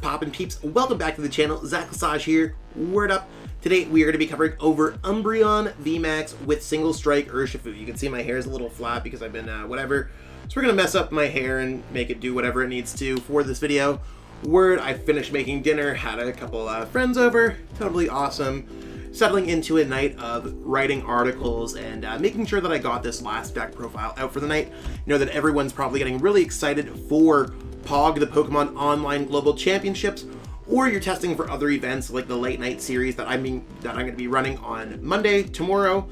poppin' peeps? Welcome back to the channel. Lesage here. Word up. Today we are going to be covering over Umbreon VMAX with single strike Urshifu. You can see my hair is a little flat because I've been whatever. So we're going to mess up my hair and make it do whatever it needs to for this video. Word, I finished making dinner, had a couple friends over. Totally awesome. Settling into a night of writing articles and making sure that I got this last deck profile out for the night. You know that everyone's probably getting really excited for POG, the Pokemon Online Global Championships, or you're testing for other events like the late night series that I'm going to be running on Monday, tomorrow,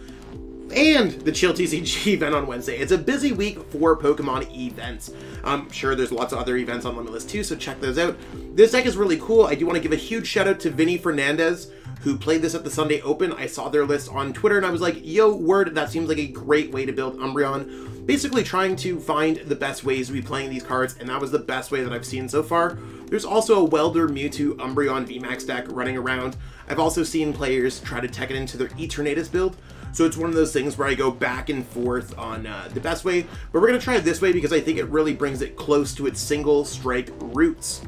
and the Chill TCG event on Wednesday. It's a busy week for Pokemon events. I'm sure there's lots of other events on the list too, so check those out. This deck is really cool. I do want to give a huge shout out to Vinny Fernandez, who played this at the Sunday Open. I saw their list on Twitter and I was like, yo, word, that seems like a great way to build Umbreon. Basically trying to find the best ways to be playing these cards, and that was the best way that I've seen so far. There's also a Welder Mewtwo Umbreon VMAX deck running around. I've also seen players try to tech it into their Eternatus build. So it's one of those things where I go back and forth on the best way, but we're going to try it this way because I think it really brings it close to its single strike roots.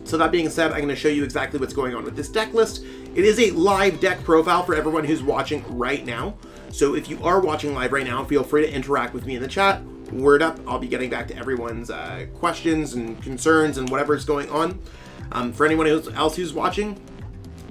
So that being said, I'm going to show you exactly what's going on with this deck list. It is a live deck profile for everyone who's watching right now. So if you are watching live right now, feel free to interact with me in the chat. Word up, I'll be getting back to everyone's questions and concerns and whatever's going on. For anyone else who's watching,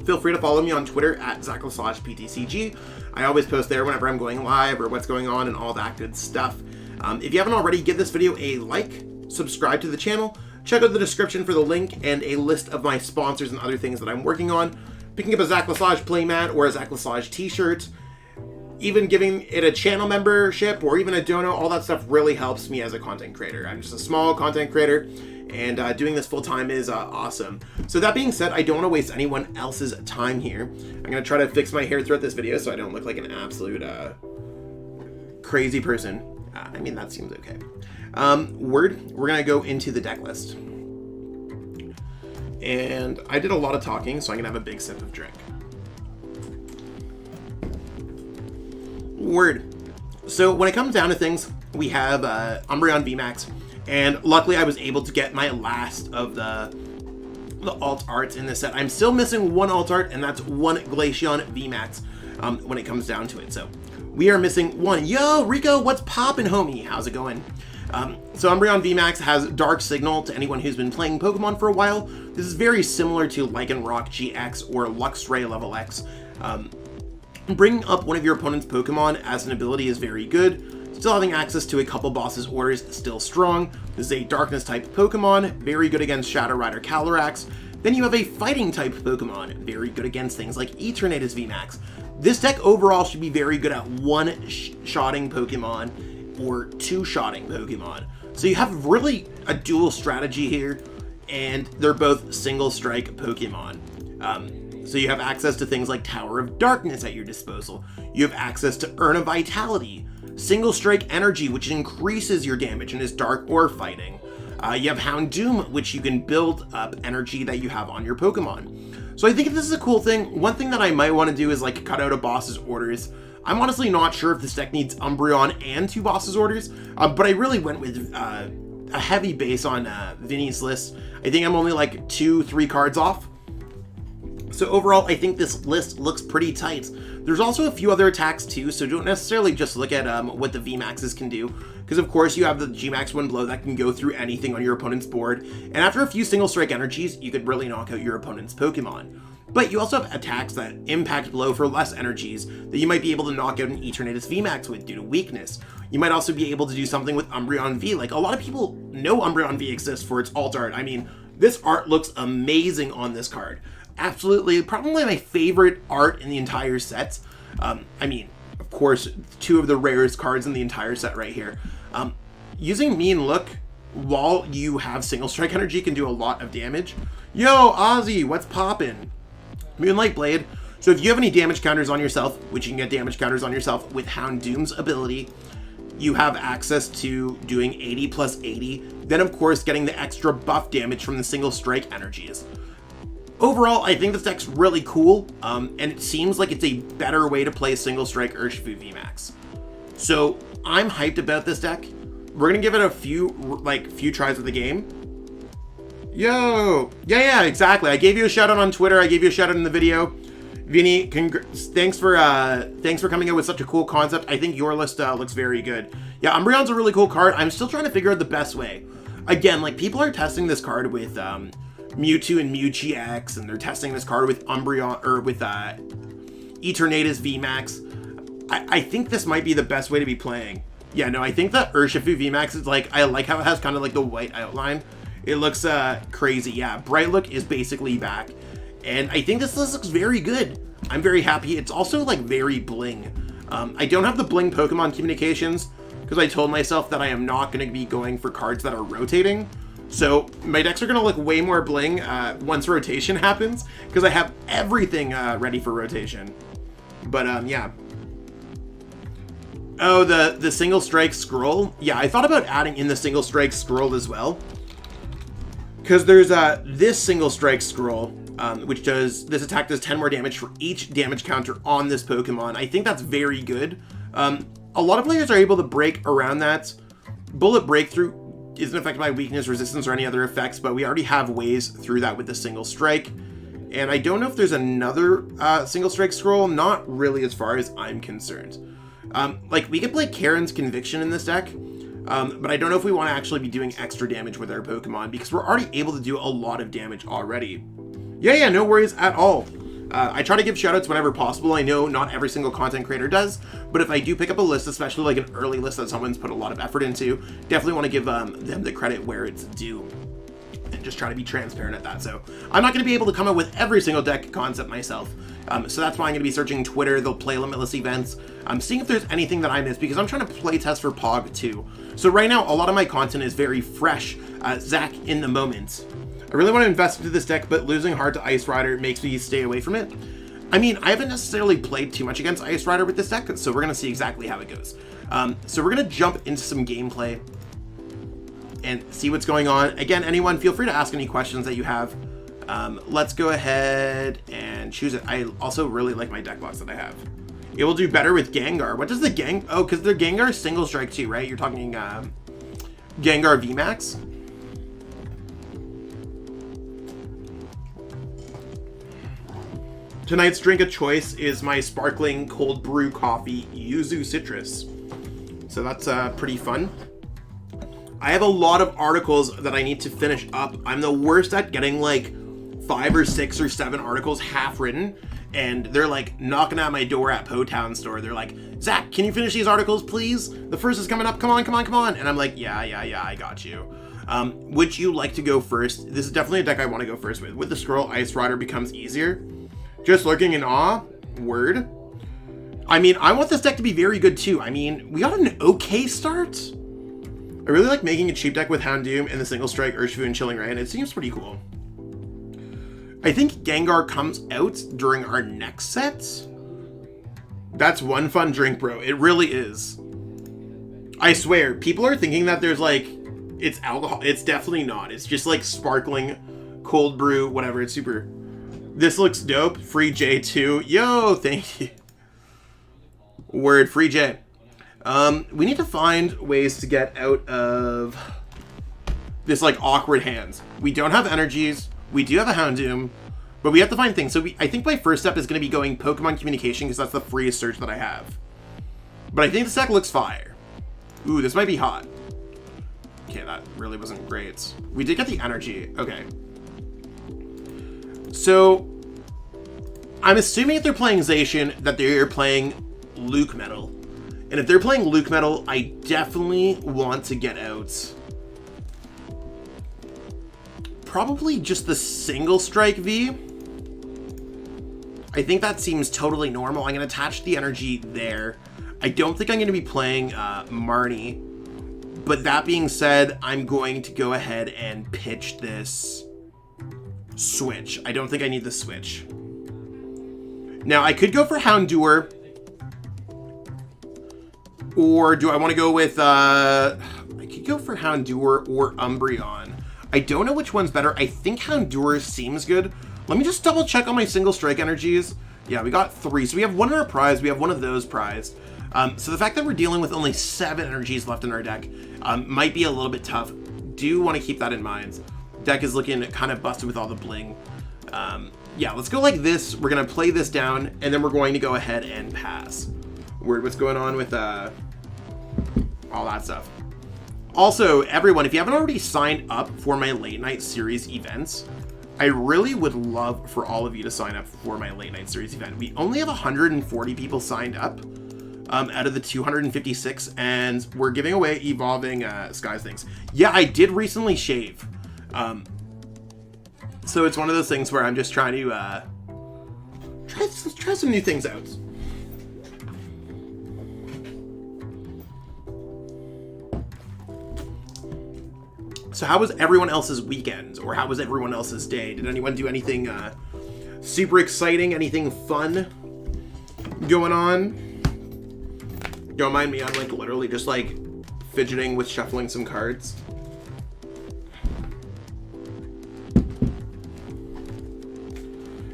feel free to follow me on Twitter at PTCGO. I always post there whenever I'm going live or what's going on and all that good stuff. If you haven't already, give this video a like, subscribe to the channel, check out the description for the link and a list of my sponsors and other things that I'm working on. Picking up a Lesage playmat or a Lesage t-shirt, even giving it a channel membership or even a dono, all that stuff really helps me as a content creator. I'm just a small content creator, and doing this full time is awesome. So that being said, I don't want to waste anyone else's time here. I'm going to try to fix my hair throughout this video so I don't look like an absolute crazy person. I mean, that seems okay. We're going to go into the deck list. And I did a lot of talking, so I'm going to have a big sip of drink. Word. So when it comes down to things, we have Umbreon VMAX, and luckily I was able to get my last of the alt arts in this set. I'm still missing one alt art, and that's one Glaceon VMAX when it comes down to it. So we are missing one. Yo, Rico, what's poppin', homie? How's it going? So Umbreon VMAX has Dark Signal to anyone who's been playing Pokemon for a while. This is very similar to Lycanroc GX or Luxray Level X. Bringing up one of your opponent's Pokemon as an ability is very good. Still having access to a couple bosses' orders is still strong. This is a Darkness type Pokemon, very good against Shadow Rider Calyrex. Then you have a Fighting type Pokemon, very good against things like Eternatus VMAX. This deck overall should be very good at one-shotting Pokemon or two-shotting Pokemon. So you have really a dual strategy here, and they're both single-strike Pokemon. So you have access to things like Tower of Darkness at your disposal. You have access to Urn of Vitality, single-strike energy, which increases your damage and is dark or fighting. You have Houndoom, which you can build up energy that you have on your Pokemon. So I think this is a cool thing. One thing that I might want to do is like cut out a boss's orders. I'm honestly not sure if this deck needs Umbreon and two bosses orders, but I really went with a heavy base on Vinny's list. I think I'm only like 2-3 cards off. So overall, I think this list looks pretty tight. There's also a few other attacks too, so don't necessarily just look at what the VMAXs can do, because of course you have the Gmax One Blow that can go through anything on your opponent's board, and after a few single strike energies, you could really knock out your opponent's Pokemon. But you also have attacks that impact blow for less energies that you might be able to knock out an Eternatus VMAX with due to weakness. You might also be able to do something with Umbreon V. Like, a lot of people know Umbreon V exists for its alt art. I mean, this art looks amazing on this card. Absolutely, probably my favorite art in the entire set. I mean, of course, two of the rarest cards in the entire set right here. Using Mean Look while you have single strike energy can do a lot of damage. Yo, Ozzy, what's poppin'? Moonlight Blade. So if you have any damage counters on yourself, which you can get damage counters on yourself with Houndoom's ability, you have access to doing 80 plus 80. Then of course getting the extra buff damage from the single strike energies. Overall, I think this deck's really cool, and it seems like it's a better way to play single strike Urshifu VMAX. So I'm hyped about this deck. We're gonna give it a few tries of the game. Yo! Yeah, exactly. I gave you a shout out on Twitter. I gave you a shout out in the video. Vinny, thanks for coming up with such a cool concept. I think your list looks very good. Yeah, Umbreon's a really cool card. I'm still trying to figure out the best way. Again, like, people are testing this card with Mewtwo and Mew-GX, and they're testing this card with Umbreon, or with Eternatus VMAX. I think this might be the best way to be playing. Yeah, no, I think the Urshifu VMAX is like, I like how it has kind of like the white outline. It looks crazy. Yeah, Bright Look is basically back. And I think this list looks very good. I'm very happy. It's also like very bling. I don't have the bling Pokemon communications because I told myself that I am not going to be going for cards that are rotating. So my decks are going to look way more bling once rotation happens because I have everything ready for rotation. But yeah. Oh, the single strike scroll. Yeah, I thought about adding in the single strike scroll as well. Because there's this single strike scroll, which does, this attack does 10 more damage for each damage counter on this Pokemon. I think that's very good. A lot of players are able to break around that. Bullet Breakthrough isn't affected by weakness, resistance, or any other effects, but we already have ways through that with the single strike. And I don't know if there's another single strike scroll, not really as far as I'm concerned. Like, we could play Karen's Conviction in this deck, but I don't know if we want to actually be doing extra damage with our Pokemon because we're already able to do a lot of damage already. Yeah, no worries at all. I try to give shoutouts whenever possible. I know not every single content creator does, but if I do pick up a list, especially like an early list that someone's put a lot of effort into, definitely want to give them the credit where it's due. And just try to be transparent at that. So I'm not going to be able to come up with every single deck concept myself. So that's why I'm going to be searching Twitter, the Play Limitless events. I'm seeing if there's anything that I missed because I'm trying to play test for Pog too. So right now, a lot of my content is very fresh, Zach in the moment. I really want to invest into this deck, but losing hard to Ice Rider makes me stay away from it. I mean, I haven't necessarily played too much against Ice Rider with this deck, so we're going to see exactly how it goes. So we're going to jump into some gameplay and see what's going on. Again, anyone, feel free to ask any questions that you have. Let's go ahead and choose it. I also really like my deck box that I have. It will do better with Gengar. What does the oh, because the Gengar is single strike too, right? You're talking Gengar VMAX. Tonight's drink of choice is my sparkling cold brew coffee, Yuzu Citrus. So that's pretty fun. I have a lot of articles that I need to finish up. I'm the worst at getting like 5 or 6 or 7 articles half written, and they're like knocking at my door at Potown store. They're like, Zach, can you finish these articles, please? The first is coming up. Come on. And I'm like, yeah, I got you. Would you like to go first? This is definitely a deck I want to go first with. With the scroll, Ice Rider becomes easier. Just lurking in awe. Word. I mean, I want this deck to be very good too. I mean, we got an okay start. I really like making a cheap deck with Houndoom and the single strike Urshifu and Chilling Ray, and it seems pretty cool. I think Gengar comes out during our next set. That's one fun drink, bro. It really is. I swear, people are thinking that there's like, it's alcohol. It's definitely not. It's just like sparkling cold brew, whatever. It's super. This looks dope. Free J2. Yo, thank you. Word, free J. We need to find ways to get out of this like awkward hands. We don't have energies. We do have a Houndoom, but we have to find things. So I think my first step is going to be going Pokemon Communication because that's the freest search that I have. But I think this deck looks fire. Ooh, this might be hot. Okay, that really wasn't great. We did get the energy. Okay. So I'm assuming if they're playing Zacian that they're playing Luke Metal. And if they're playing Luke Metal, I definitely want to get out probably just the single strike V. I think that seems totally normal. I'm going to attach the energy there. I don't think I'm going to be playing Marnie. But that being said, I'm going to go ahead and pitch this switch. I don't think I need the switch. Now, I could go for Houndour. Or do I want to go with, I could go for Houndour or Umbreon. I don't know which one's better. I think Houndour seems good. Let me just double check on my single strike energies. Yeah, we got 3. So we have 1 in our prize. We have 1 of those prized. So the fact that we're dealing with only 7 energies left in our deck might be a little bit tough. Do want to keep that in mind. Deck is looking kind of busted with all the bling. Yeah, let's go like this. We're going to play this down, and then we're going to go ahead and pass. Weird, what's going on with all that stuff. Also, everyone, if you haven't already signed up for my late night series events, I really would love for all of you to sign up for my late night series event. We only have 140 people signed up out of the 256, and we're giving away evolving Skies things. Yeah, I did recently shave. So it's one of those things where I'm just trying to try some new things out. So how was everyone else's weekend? Or how was everyone else's day? Did anyone do anything super exciting? Anything fun going on? Don't mind me, I'm like literally just like fidgeting with shuffling some cards.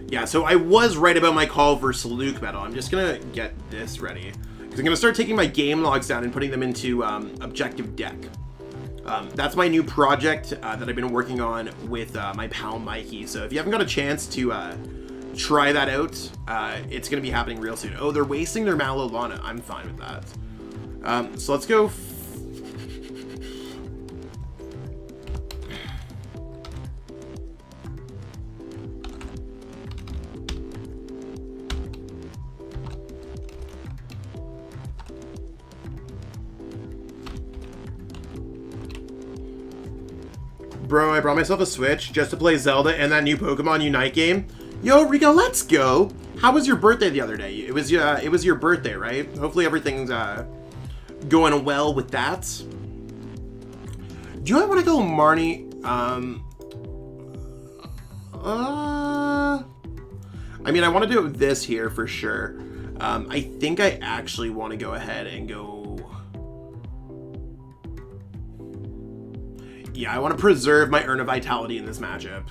Yeah, so I was right about my call versus Luke Metal. I'm just gonna get this ready, because I'm gonna start taking my game logs down and putting them into Objective Deck. That's my new project that I've been working on with my pal Mikey. So if you haven't got a chance to try that out, it's going to be happening real soon. Oh, they're wasting their Malolana. I'm fine with that. So let's go. Bro, I brought myself a Switch just to play Zelda and that new Pokemon Unite game. Yo, Rico, let's go. How was your birthday the other day? It was your birthday, right? Hopefully everything's going well with that. Do I want to go Marnie? I mean, I want to do this here for sure. I think I actually want to go ahead and go. Yeah, I want to preserve my Urn of Vitality in this matchup.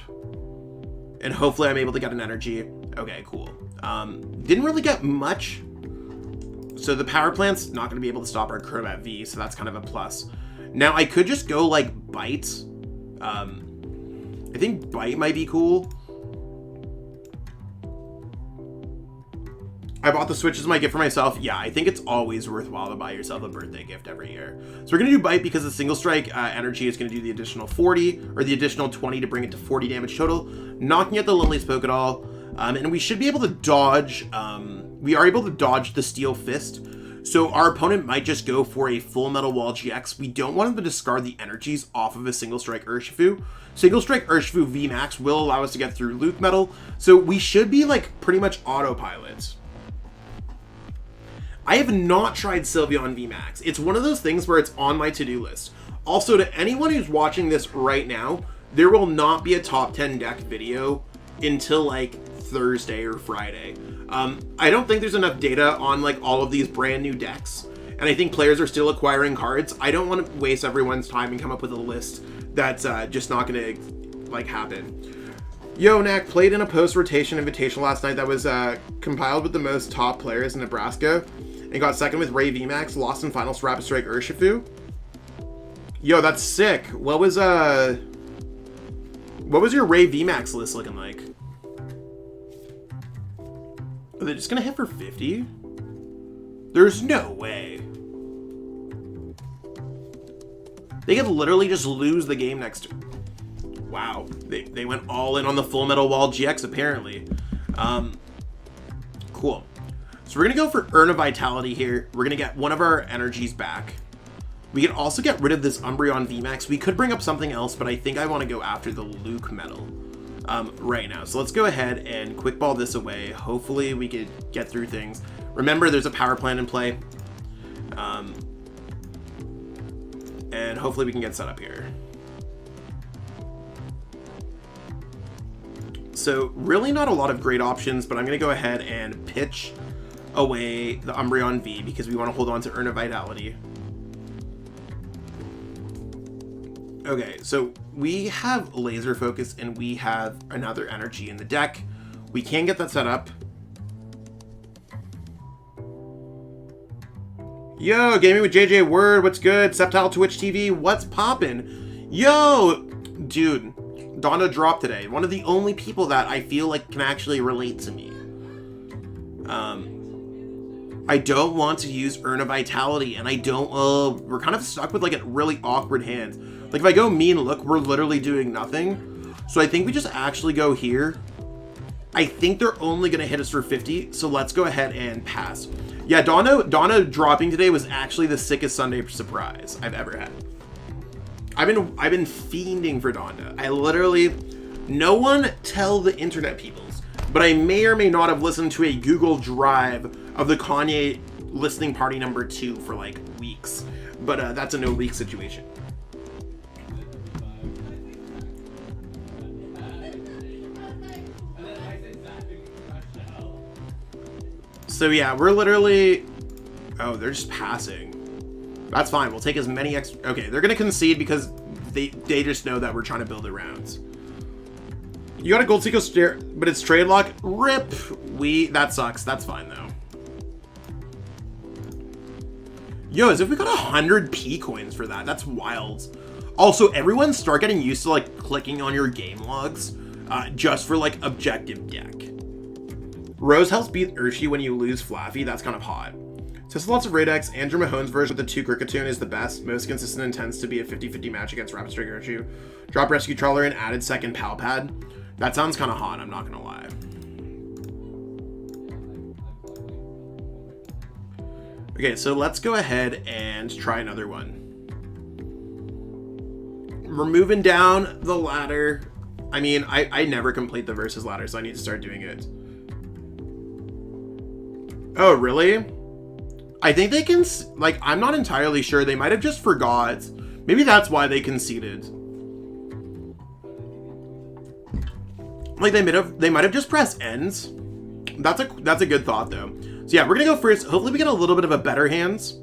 And hopefully I'm able to get an energy. Okay, cool. Didn't really get much. So the power plant's not going to be able to stop our Crobat V, so that's kind of a plus. Now, I could just go, like, Bite. I think Bite might be cool. I bought the Switch as my gift for myself. Yeah, I think it's always worthwhile to buy yourself a birthday gift every year. So we're going to do Bite because the single strike energy is going to do the additional 40, or the additional 20 to bring it to 40 damage total, knocking out the Lily's Pokédoll. And we should be able to dodge, we are able to dodge the Steel Fist. So our opponent might just go for a Full Metal Wall GX. We don't want him to discard the energies off of a Single Strike Urshifu. Single Strike Urshifu VMAX will allow us to get through Luke Metal. So we should be like pretty much autopilot. I have not tried Sylveon VMAX. It's one of those things where it's on my to-do list. Also, to anyone who's watching this right now, there will not be a top 10 deck video until like Thursday or Friday. I don't think there's enough data on like all of these brand new decks, and I think players are still acquiring cards. I don't want to waste everyone's time and come up with a list that's just not gonna like happen. Yo, Knack, played in a post-rotation invitation last night that was compiled with the most top players in Nebraska, and got second with Ray VMAX, lost in finals to Rapid Strike Urshifu. Yo, that's sick. What was your Ray VMAX list looking like? Are they just gonna hit for 50? There's no way. They could literally just lose the game next to. Wow, they went all in on the Full Metal Wall GX apparently. Cool. So we're gonna go for Urn of Vitality here. We're gonna get one of our energies back. We can also get rid of this Umbreon VMAX. We could bring up something else, but I think I want to go after the Luke Metal right now. So let's go ahead and quick ball this away. Hopefully we could get through things. Remember, there's a power plant in play. And hopefully we can get set up here. So really not a lot of great options, but I'm going to go ahead and pitch away the Umbreon V because we want to hold on to Urn of Vitality. Okay, so we have Laser Focus and we have another energy in the deck. We can get that set up. Yo, Gaming with JJ Word, what's good? Septile Twitch TV, what's poppin'? Yo, dude, Donda dropped today. One of the only people that I feel like can actually relate to me. I don't want to use Urn of Vitality, and I don't, we're kind of stuck with like a really awkward hand. Like if I go Mean Look, we're literally doing nothing. So I think we just actually go here. I think they're only going to hit us for 50, so let's go ahead and pass. Yeah, Donda dropping today was actually the sickest Sunday surprise I've ever had. I've been fiending for Donda. I literally, no one tell the internet peoples, but I may or may not have listened to a Google Drive of the Kanye listening party #2 for like weeks, but that's a no leak situation. So yeah, we're literally, oh, they're just passing. That's fine. We'll take as many okay, they're gonna concede because they just know that we're trying to build the rounds. You got a Gold Seiko Stare, but it's trade lock. Rip. That sucks. That's fine though. Yo, as if we got 100 P coins for that. That's wild. Also, everyone start getting used to like clicking on your game logs just for like objective deck. Rose helps beat Urshifu when you lose Flaffy. That's kind of hot. Says lots of Radex. Andrew Mahone's version of the 2 Cricketune is the best, most consistent, and tends to be a 50-50 match against Rapid Strike Urshifu. Drop Rescue Trawler and added second Pal Pad. That sounds kind of hot, I'm not gonna lie. Okay, so let's go ahead and try another one. We're moving down the ladder. I mean, I never complete the versus ladder, so I need to start doing it. Oh, really? I think they can, like, I'm not entirely sure. They might have just forgot. Maybe that's why they conceded. Like, they might have just pressed ends. That's a good thought, though. So yeah, we're gonna go first. Hopefully we get a little bit of a better hands.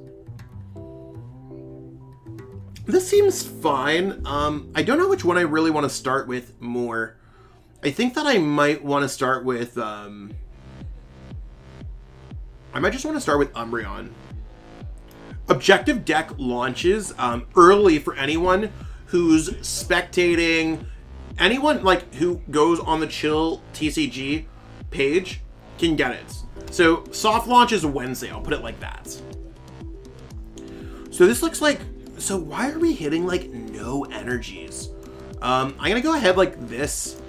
This seems fine. I don't know which one I really want to start with more. I think that I might want to start with, I might just want to start with Umbreon. Objective deck launches early for anyone who's spectating. Anyone like who goes on the Chill TCG page can get it. So soft launch is Wednesday. I'll put it like that. So this looks like. So why are we hitting like no energies? I'm gonna go ahead like this.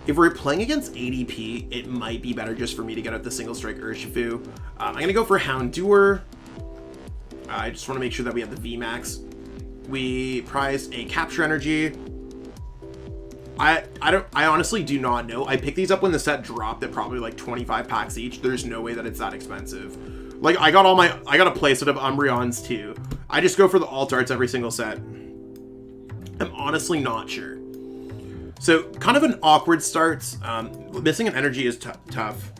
If we're playing against ADP, it might be better just for me to get out the single strike Urshifu. I'm gonna go for Houndour. I just want to make sure that we have the VMAX. We prized a capture energy. I honestly do not know. I picked these up when the set dropped at probably like 25 packs each. There's no way that it's that expensive. Like I got a playset of Umbreons too. I just go for the alt arts every single set. I'm honestly not sure. So kind of an awkward start. Missing an energy is tough.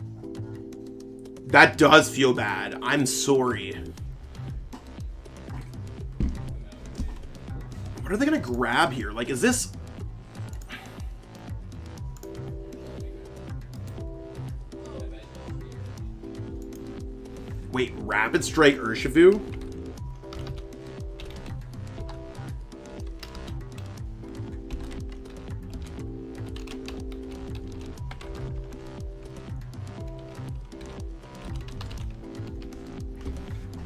That does feel bad. I'm sorry. What are they gonna grab here? Like, is this? Wait, Rapid Strike Urshifu?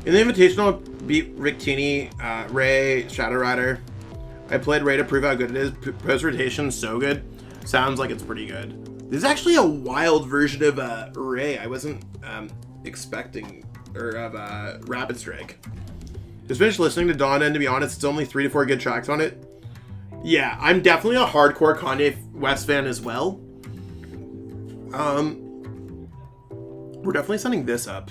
In the Invitational, beat Rictini, Ray, Shadow Rider. I played Ray to prove how good it is. Post-rotation, so good. Sounds like it's pretty good. This is actually a wild version of Ray. I wasn't expecting, or of Rapid Strike. Just finished listening to Dawn, and to be honest, it's only 3 to 4 good tracks on it. Yeah, I'm definitely a hardcore Kanye West fan as well. We're definitely sending this up.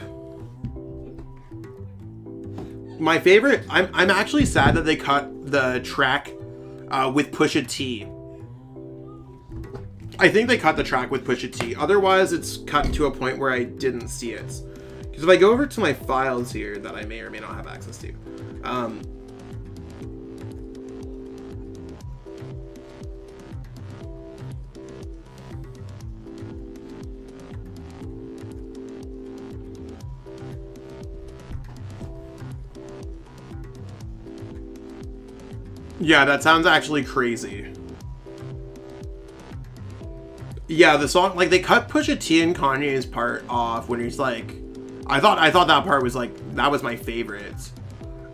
My favorite, I'm actually sad that they cut the track with Pusha T. I think they cut the track with Pusha T. Otherwise, it's cut to a point where I didn't see it. Because if I go over to my files here that I may or may not have access to. Yeah, that sounds actually crazy. Yeah, the song, like, they cut Pusha T and Kanye's part off when he's like, I thought that part was like, that was my favorite.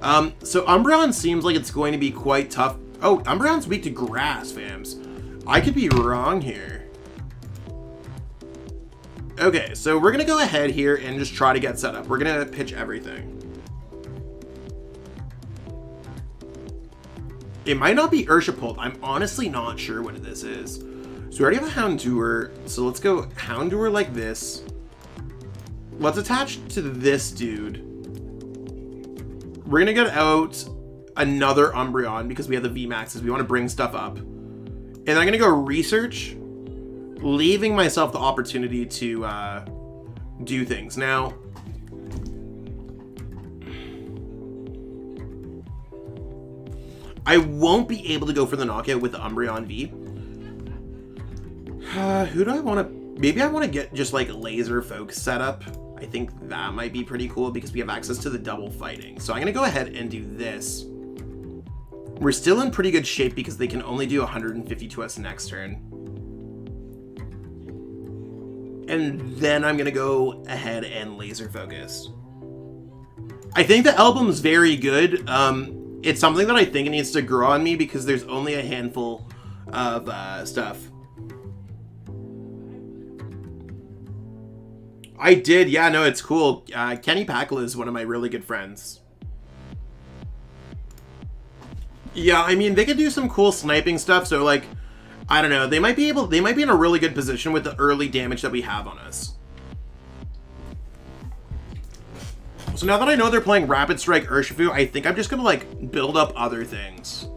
So Umbreon seems like it's going to be quite tough. Oh, Umbreon's weak to grass, fams. I could be wrong here. Okay, so we're gonna go ahead here and just try to get set up. We're gonna pitch everything. It might not be Urshifu. I'm honestly not sure what this is. So we already have a Houndour, so let's go Houndour like this. Let's attach to this dude. We're gonna get out another Umbreon because we have the VMAXs. We want to bring stuff up. And then I'm gonna go research, leaving myself the opportunity to do things. Now, I won't be able to go for the knockout with the Umbreon V. Who do I want to... Maybe I want to get just like laser focus setup. I think that might be pretty cool because we have access to the double fighting. So I'm going to go ahead and do this. We're still in pretty good shape because they can only do 150 to us next turn. And then I'm going to go ahead and laser focus. I think the album's very good. It's something that I think it needs to grow on me because there's only a handful of stuff. I did, yeah, no, it's cool. Kenny Packle is one of my really good friends. Yeah, I mean, they could do some cool sniping stuff, so like, I don't know, they might be in a really good position with the early damage that we have on us. So now that I know they're playing Rapid Strike Urshifu, I think I'm just gonna like build up other things.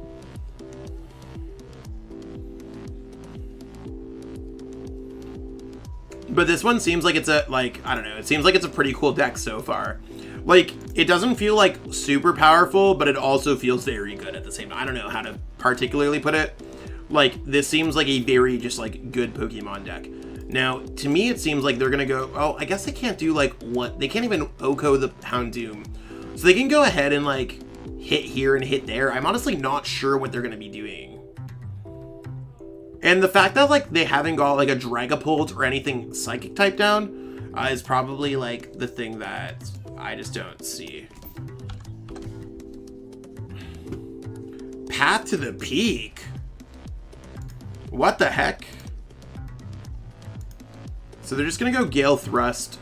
But this one seems like it's a, like, I don't know, it seems like it's a pretty cool deck so far. Like, it doesn't feel like super powerful, but it also feels very good at the same time. I don't know how to particularly put it. Like, this seems like a very just like good Pokemon deck. Now, to me, it seems like they're gonna go, oh, I guess they can't do like what, they can't even OHKO the Houndoom. So they can go ahead and like hit here and hit there. I'm honestly not sure what they're gonna be doing. And the fact that like they haven't got like a Dragapult or anything psychic type down is probably like the thing that I just don't see. Path to the Peak. What the heck? So they're just gonna go Gale Thrust.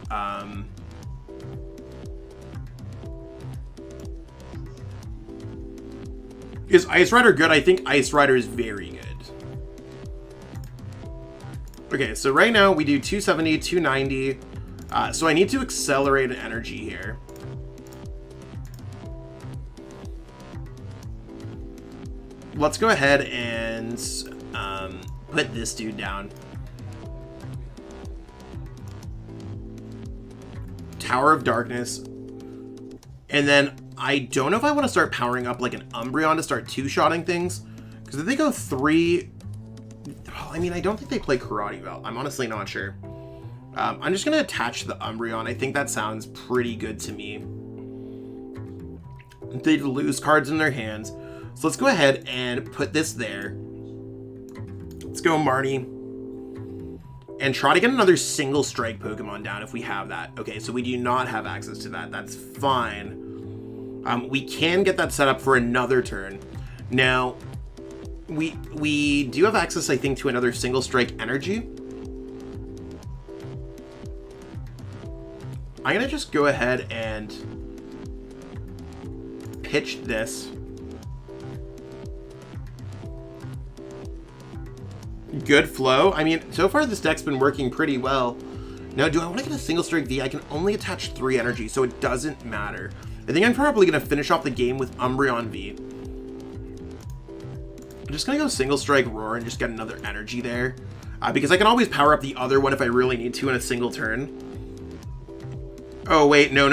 Is Ice Rider good? I think Ice Rider is very good. Okay, so right now we do 270, 290. So I need to accelerate an energy here. Let's go ahead and put this dude down. Tower of Darkness. And then I don't know if I want to start powering up like an Umbreon to start two-shotting things. Because if they go 3... I mean, I don't think they play Karate Belt. I'm honestly not sure. I'm just going to attach the Umbreon. I think that sounds pretty good to me. They lose cards in their hands. So let's go ahead and put this there. Let's go Marnie. And try to get another single strike Pokemon down if we have that. Okay, so we do not have access to that. That's fine. We can get that set up for another turn. Now... We do have access, I think, to another single strike energy. I'm gonna just go ahead and pitch this. Good flow. I mean, so far this deck's been working pretty well. Now, do I want to get a single strike V? I can only attach 3 energy, so it doesn't matter. I think I'm probably gonna finish off the game with Umbreon V. I'm just gonna go single strike Roar and just get another energy there. Because I can always power up the other one if I really need to in a single turn. Oh wait, no.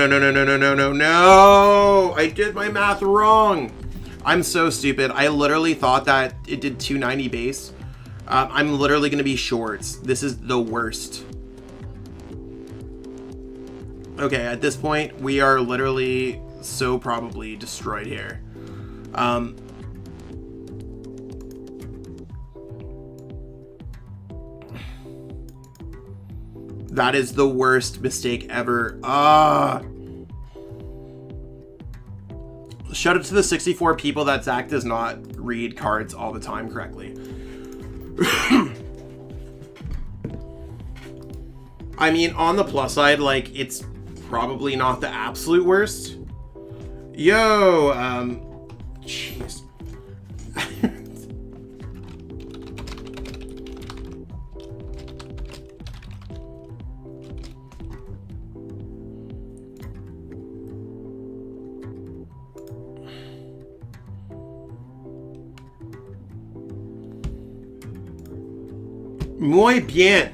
I did my math wrong. I'm so stupid. I literally thought that it did 290 base. I'm literally gonna be shorts. This is the worst. Okay, at this point, we are literally so probably destroyed here. That is the worst mistake ever. Shout out to the 64 people that Zach does not read cards all the time correctly. I mean, on the plus side, like, it's probably not the absolute worst. Yo, jeez. Muy bien.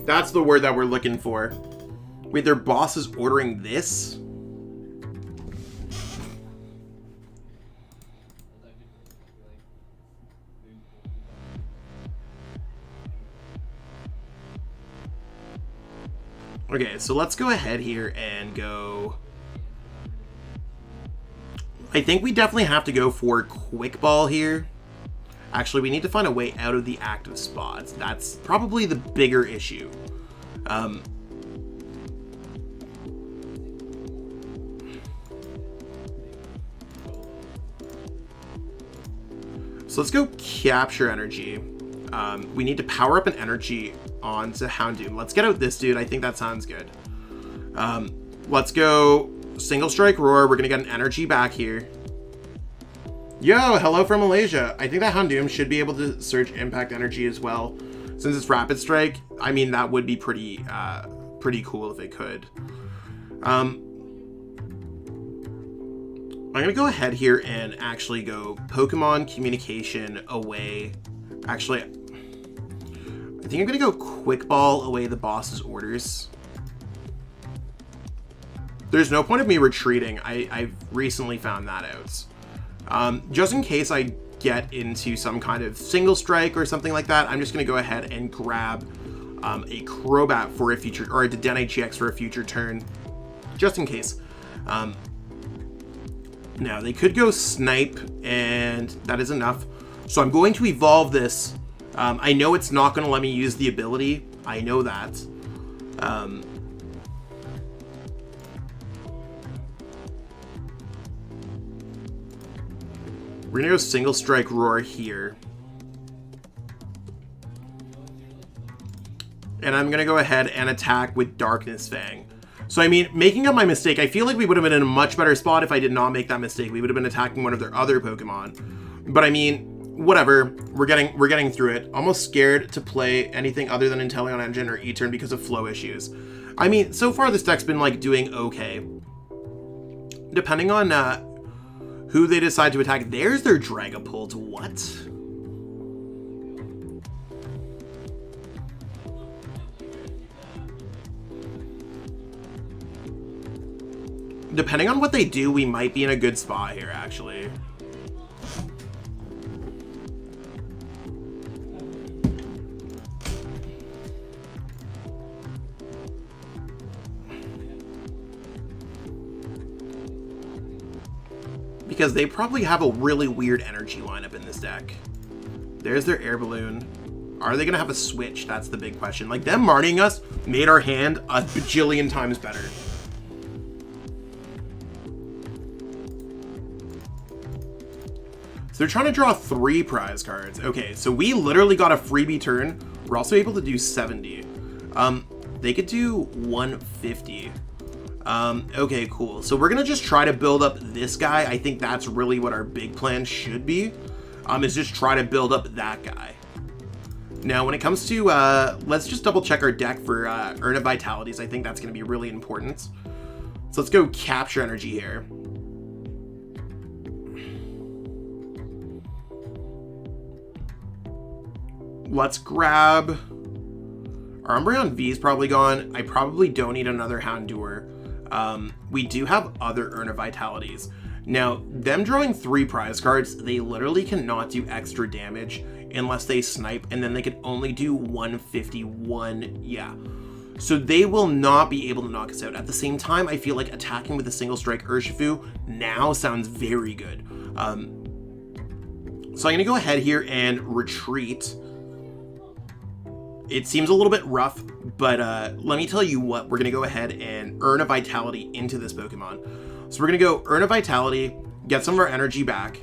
That's the word that we're looking for. Wait, their boss is ordering this? Okay, so let's go ahead here and go... I think we definitely have to go for Quick Ball here. Actually, we need to find a way out of the active spots. That's probably the bigger issue. So let's go Capture Energy. We need to power up an energy onto Houndoom. Let's get out this dude. I think that sounds good. Let's go Single Strike Roar. We're going to get an energy back here. Yo, hello from Malaysia. I think that Houndoom should be able to search Impact Energy as well. Since it's Rapid Strike, I mean, that would be pretty cool if it could. I'm going to go ahead here and actually go Pokemon Communication away. Actually, I think I'm going to go Quick Ball away the boss's orders. There's no point of me retreating. I've recently found that out. Just in case I get into some kind of single strike or something like that, I'm just going to go ahead and grab a Crobat for a future, or a Dedenne-GX for a future turn, just in case. Now, they could go Snipe, and that is enough. So I'm going to evolve this. I know it's not going to let me use the ability. I know that. We're going to go Single Strike Roar here. And I'm going to go ahead and attack with Darkness Fang. So, I mean, making up my mistake, I feel like we would have been in a much better spot if I did not make that mistake. We would have been attacking one of their other Pokemon. But, I mean, whatever. We're getting through it. Almost scared to play anything other than Inteleon Engine or E-Turn because of flow issues. I mean, so far this deck's been, like, doing okay. Depending on who they decide to attack. There's their Dragapult. What? Depending on what they do, we might be in a good spot here, actually. Because they probably have a really weird energy lineup in this deck. There's their Air Balloon. Are they going to have a switch? That's the big question. Like, them Marnieing us made our hand a bajillion times better. So they're trying to draw 3 prize cards. Okay, so we literally got a freebie turn. We're also able to do 70. They could do 150. Okay, cool. So we're going to just try to build up this guy. I think that's really what our big plan should be, is just try to build up that guy. Now, when it comes to, let's just double check our deck for Earn Vitalities. I think that's going to be really important. So let's go Capture Energy here. Let's grab... Our Umbreon V is probably gone. I probably don't need another Houndour. We do have other Earn Vitalities. Now, them drawing 3 prize cards, they literally cannot do extra damage unless they snipe, and then they can only do 151. Yeah. So they will not be able to knock us out. At the same time, I feel like attacking with a single strike Urshifu now sounds very good. So I'm going to go ahead here and retreat. It seems a little bit rough, but let me tell you what, we're going to go ahead and earn a Vitality into this Pokemon. So we're going to go earn a Vitality, get some of our energy back,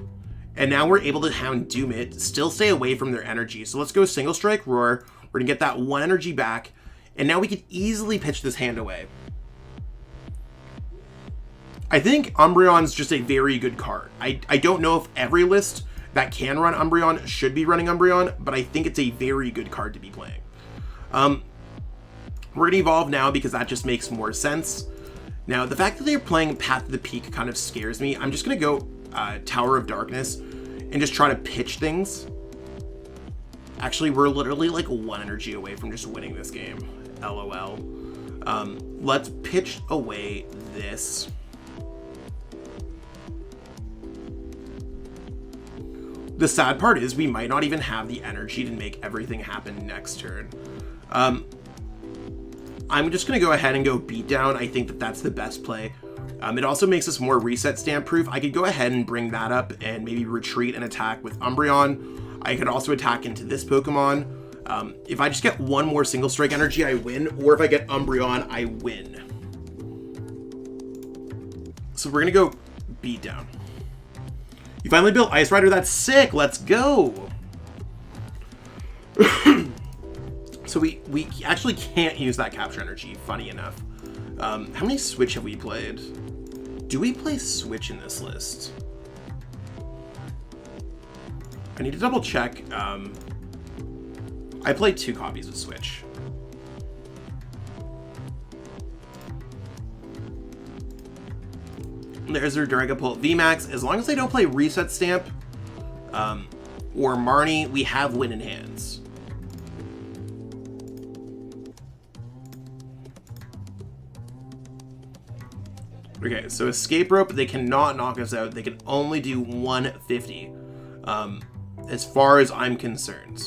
and now we're able to Houndoom it, still stay away from their energy. So let's go Single Strike Roar, we're going to get that 1 energy back, and now we can easily pitch this hand away. I think Umbreon's just a very good card. I don't know if every list that can run Umbreon should be running Umbreon, but I think it's a very good card to be playing. We're going to evolve now because that just makes more sense. Now, the fact that they're playing Path to the Peak kind of scares me. I'm just going to go Tower of Darkness and just try to pitch things. Actually, we're literally like 1 energy away from just winning this game. LOL. Let's pitch away this. The sad part is we might not even have the energy to make everything happen next turn. I'm just going to go ahead and go Beatdown. I think that that's the best play. It also makes us more reset stamp proof. I could go ahead and bring that up and maybe retreat and attack with Umbreon. I could also attack into this Pokemon. If I just get 1 more Single Strike energy, I win. Or if I get Umbreon, I win. So we're going to go Beatdown. You finally built Ice Rider. That's sick. Let's go. So we actually can't use that Capture Energy, funny enough. How many Switch have we played? Do we play Switch in this list? I need to double check. I played 2 copies of Switch. There's their Dragapult VMAX. As long as they don't play Reset Stamp or Marnie, we have win in hands. Okay, so Escape Rope, they cannot knock us out. They can only do 150, as far as I'm concerned.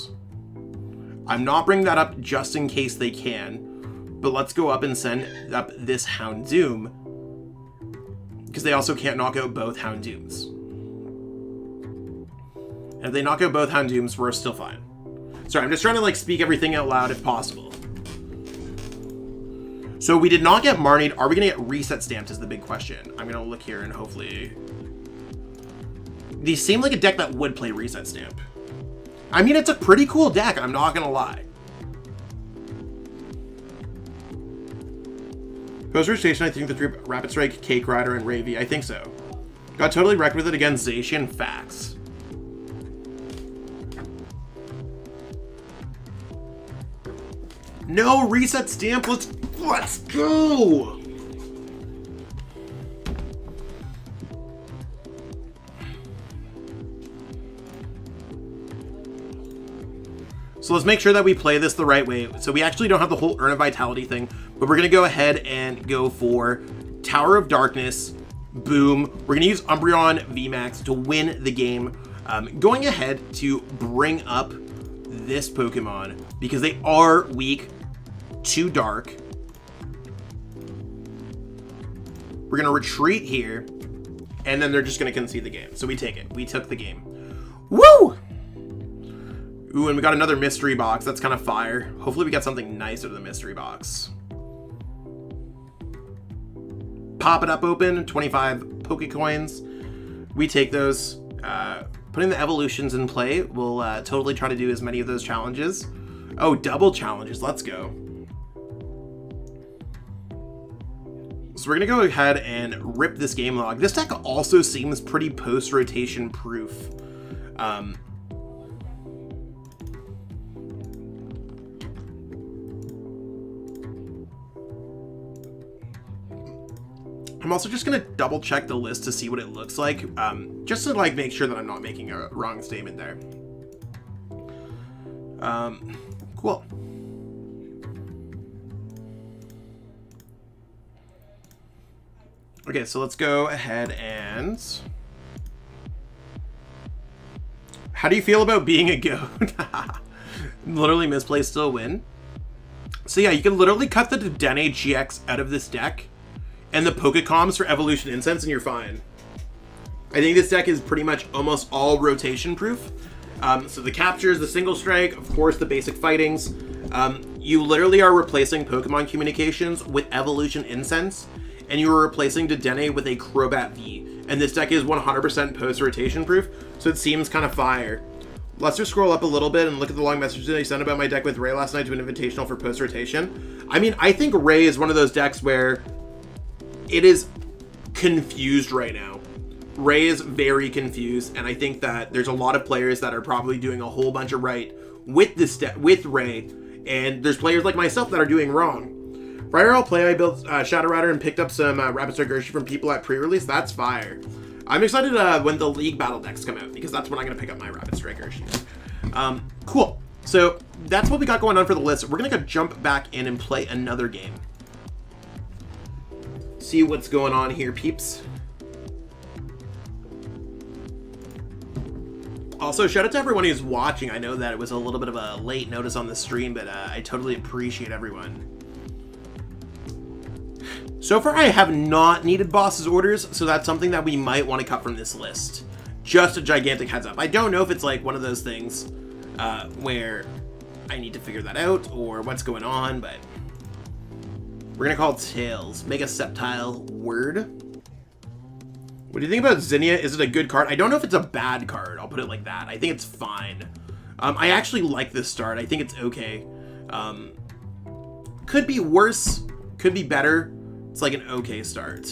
I'm not bringing that up just in case they can, but let's go up and send up this Houndoom, because they also can't knock out both Houndooms. And if they knock out both Houndooms, we're still fine. Sorry, I'm just trying to like speak everything out loud if possible. So we did not get Marnied. Are we going to get Reset Stamped is the big question. I'm going to look here and hopefully... These seem like a deck that would play Reset Stamp. I mean, it's a pretty cool deck, I'm not going to lie. Post Station, I think the 3 Rapid Strike, Cake Rider, and Ravy. I think so. Got totally wrecked with it against Zacian. Facts. No Reset Stamp. Let's go. So let's make sure that we play this the right way. So we actually don't have the whole Earn a Vitality thing, but we're going to go ahead and go for Tower of Darkness. Boom. We're going to use Umbreon VMAX to win the game. Going ahead to bring up this Pokemon because they are weak to Dark. We're going to retreat here, and then they're just going to concede the game. So we take it. We took the game. Woo! Ooh, and we got another mystery box. That's kind of fire. Hopefully we got something nice out of the mystery box. Pop it up open. 25 Pokecoins. We take those. Putting the evolutions in play. We'll totally try to do as many of those challenges. Oh, double challenges. Let's go. So we're going to go ahead and rip this game log. This deck also seems pretty post-rotation proof. I'm also just going to double check the list to see what it looks like, just to like make sure that I'm not making a wrong statement there. Cool. Okay, so let's go ahead and... How do you feel about being a goat? Literally misplaced, still win. So yeah, you can literally cut the Dedenne-GX out of this deck and the Pokecoms for Evolution Incense and you're fine. I think this deck is pretty much almost all rotation proof. So the captures, the single strike, of course the basic fightings. You literally are replacing Pokemon Communications with Evolution Incense, and you are replacing Dedenne with a Crobat V. And this deck is 100% post-rotation proof, so it seems kind of fire. Let's just scroll up a little bit and look at the long messages I sent about my deck with Ray last night to an invitational for post-rotation. I mean, I think Ray is one of those decks where it is confused right now. Ray is very confused, and I think that there's a lot of players that are probably doing a whole bunch of right with this deck, with Ray, and there's players like myself that are doing wrong. For IRL play, I built Shadow Rider and picked up some Rapid Strike Urshifu from people at pre-release. That's fire. I'm excited when the League Battle decks come out, because that's when I'm going to pick up my Rapid Strike Urshifu. Cool. So that's what we got going on for the list. We're going to jump back in and play another game. See what's going on here, peeps. Also, shout out to everyone who's watching. I know that it was a little bit of a late notice on the stream, but I totally appreciate everyone. So far, I have not needed boss's orders, so that's something that we might want to cut from this list. Just a gigantic heads up. I don't know if it's like one of those things where I need to figure that out or what's going on, but we're going to call Tails. Mega Sceptile Word. What do you think about Zinnia? Is it a good card? I don't know if it's a bad card. I'll put it like that. I think it's fine. I actually like this start. I think it's okay. Could be worse. Could be better. It's like an okay start.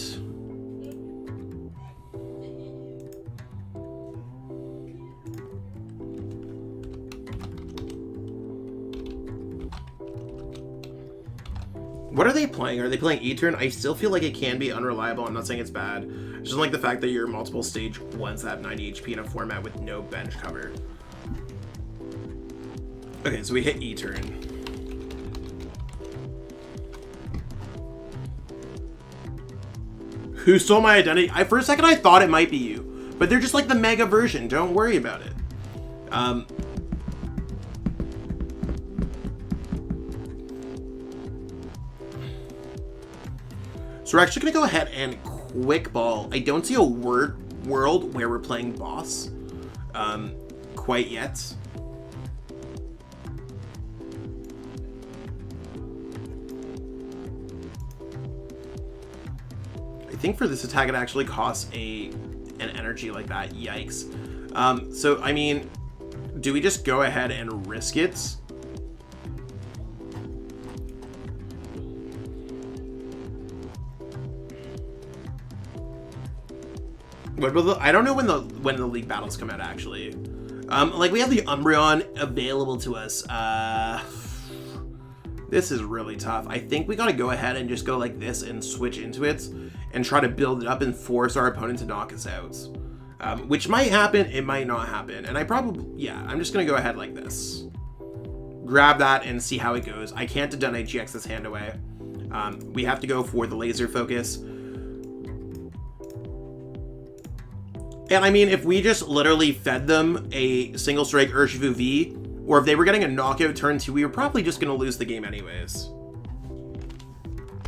What are they playing? Are they playing E-Turn? I still feel like it can be unreliable. I'm not saying it's bad. I just don't like the fact that you're multiple stage ones that have 90 HP in a format with no bench cover. Okay, so we hit E-Turn. Who stole my identity? For a second I thought it might be you, but they're just like the mega version. Don't worry about it. So we're actually going to go ahead and quick ball. I don't see a world where we're playing boss quite yet. I think for this attack it actually costs an energy like that. Yikes. So, I mean, do we just go ahead and risk it? I don't know when the league battles come out, actually. Like, we have the Umbreon available to us. This is really tough. I think we gotta go ahead and just go like this and switch into it and try to build it up and force our opponent to knock us out. Which might happen, it might not happen. And I'm just gonna go ahead like this. Grab that and see how it goes. I can't Dedenne-GX this hand away. We have to go for the laser focus. And I mean, if we just literally fed them a single strike Urshifu V, or if they were getting a knockout turn 2, we were probably just going to lose the game anyways.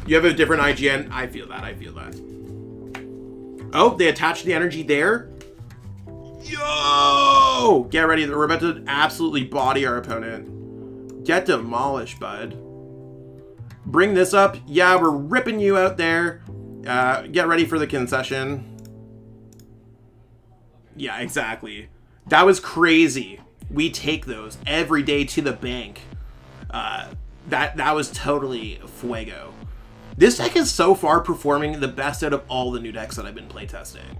You have a different IGN? I feel that. Oh, they attached the energy there. Yo! Get ready. We're about to absolutely body our opponent. Get demolished, bud. Bring this up. Yeah, we're ripping you out there. Get ready for the concession. Yeah, exactly. That was crazy. We take those every day to the bank. That was totally fuego. This deck is so far performing the best out of all the new decks that I've been playtesting.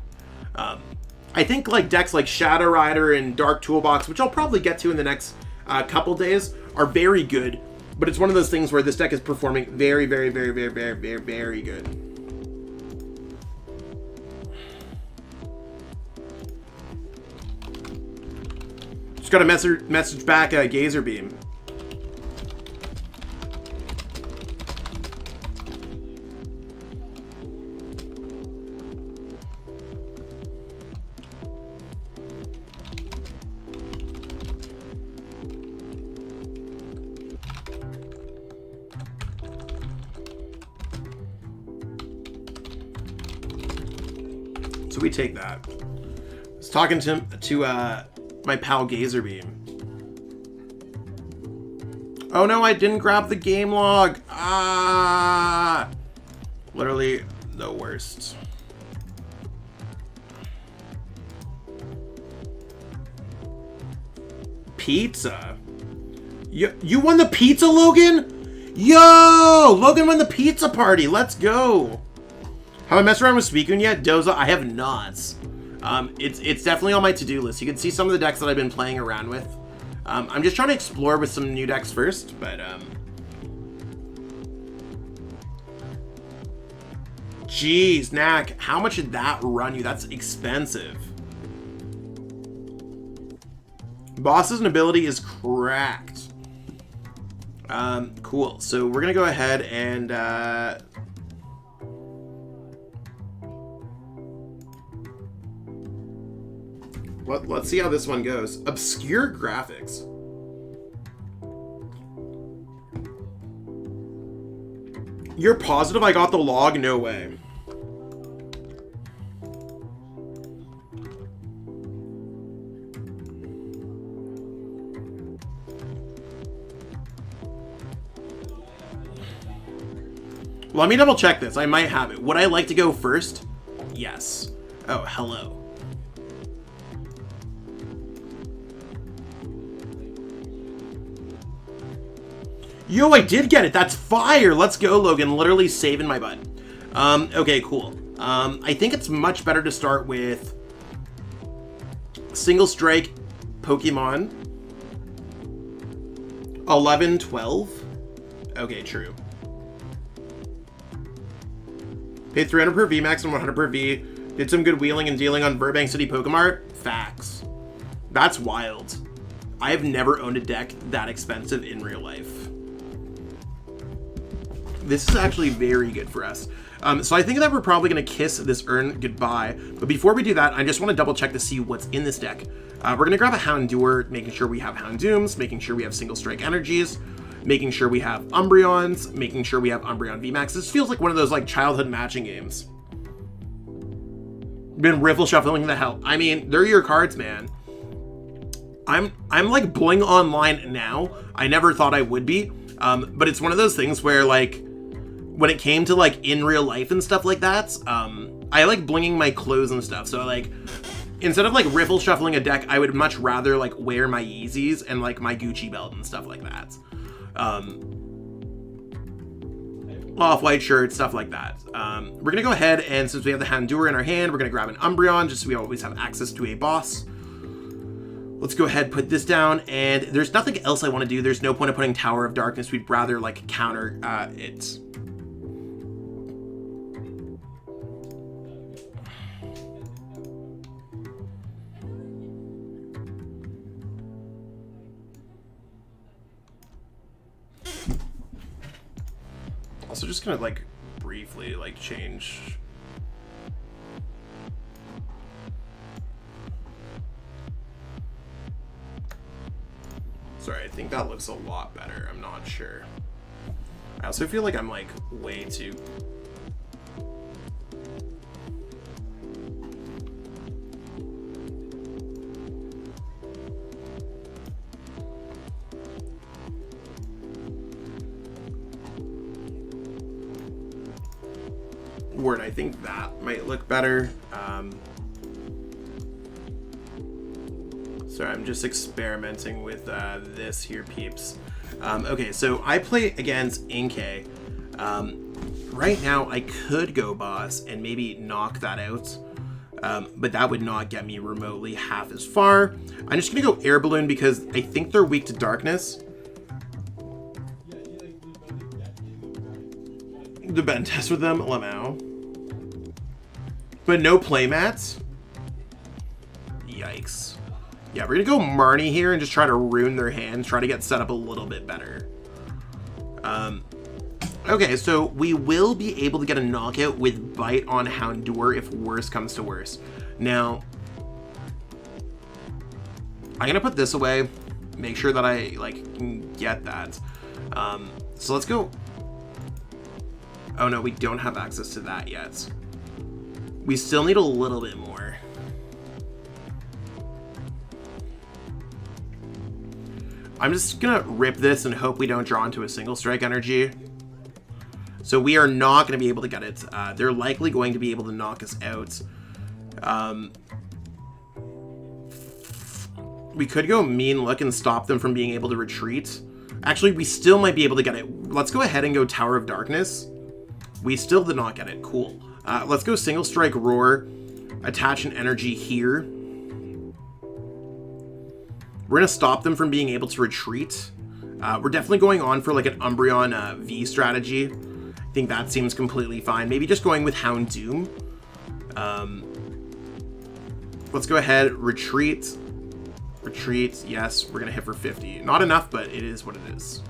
I think like decks like Shadow Rider and Dark Toolbox, which I'll probably get to in the next couple days, are very good. But it's one of those things where this deck is performing very, very, very, very, very, very, very good. Just got a message back, Gazer Beam. So we take that. I was talking to my pal Gazer Beam. Oh no, I didn't grab the game log. Ah! Literally the worst. Pizza. You won the pizza, Logan? Yo! Logan won the pizza party. Let's go. Have I messed around with Suicune yet? Doza, I have not. It's definitely on my to-do list. You can see some of the decks that I've been playing around with. I'm just trying to explore with some new decks first, but Jeez, Knack, how much did that run you? That's expensive. Boss's ability is cracked. Cool. So we're gonna go ahead and let's see how this one goes. Obscure graphics. You're positive I got the log? No way. Let me double check this. I might have it. Would I like to go first? Yes. Oh, hello. Yo, I did get it. That's fire. Let's go, Logan. Literally saving my butt. Okay, cool. I think it's much better to start with Single Strike Pokemon 11, 12. Okay, true. Paid 300 per VMAX and 100 per V. Did some good wheeling and dealing on Burbank City Pokemart. Facts. That's wild. I have never owned a deck that expensive in real life. This is actually very good for us. So I think that we're probably going to kiss this urn goodbye. But before we do that, I just want to double check to see what's in this deck. We're going to grab a Houndour, making sure we have Houndooms, making sure we have Single Strike Energies, making sure we have Umbreons, making sure we have Umbreon VMAX. This feels like one of those like childhood matching games. Been riffle shuffling the hell. I mean, they're your cards, man. I'm like bling online now. I never thought I would be. But it's one of those things where like when it came to like in real life and stuff like that, I like blinging my clothes and stuff. So like instead of like riffle shuffling a deck, I would much rather like wear my Yeezys and like my Gucci belt and stuff like that. Off-white shirt, stuff like that. We're gonna go ahead and since we have the Houndour in our hand, we're gonna grab an Umbreon just so we always have access to a boss. Let's go ahead, put this down, and there's nothing else I want to do. There's no point of putting Tower of Darkness. We'd rather like counter it. Also just gonna like briefly like change. Sorry, I think that looks a lot better. I'm not sure. I also feel like I'm like way too... Word, I think that might look better. Sorry, I'm just experimenting with this here, peeps. Okay, so I play against Inkay. Right now, I could go boss and maybe knock that out, but that would not get me remotely half as far. I'm just gonna go Air Balloon because I think they're weak to darkness. The bend test with them, Lamau. But no playmats? Yikes. Yeah, we're gonna go Marnie here and just try to ruin their hand, try to get set up a little bit better. Okay, so we will be able to get a knockout with Bite on Houndour if worse comes to worse. Now, I'm gonna put this away, make sure that I like can get that. So let's go. Oh no, we don't have access to that yet. We still need a little bit more. I'm just gonna rip this and hope we don't draw into a single strike energy. So we are not going to be able to get it. They're likely going to be able to knock us out. We could go mean look and stop them from being able to retreat. Actually, we still might be able to get it. Let's go ahead and go Tower of Darkness. We still did not get it. Cool. Let's go single strike roar. Attach an energy here. We're going to stop them from being able to retreat. We're definitely going on for like an Umbreon V strategy. I think that seems completely fine. Maybe just going with Houndoom. Let's go ahead. Retreat. Retreat. Yes, we're going to hit for 50. Not enough, but it is what it is.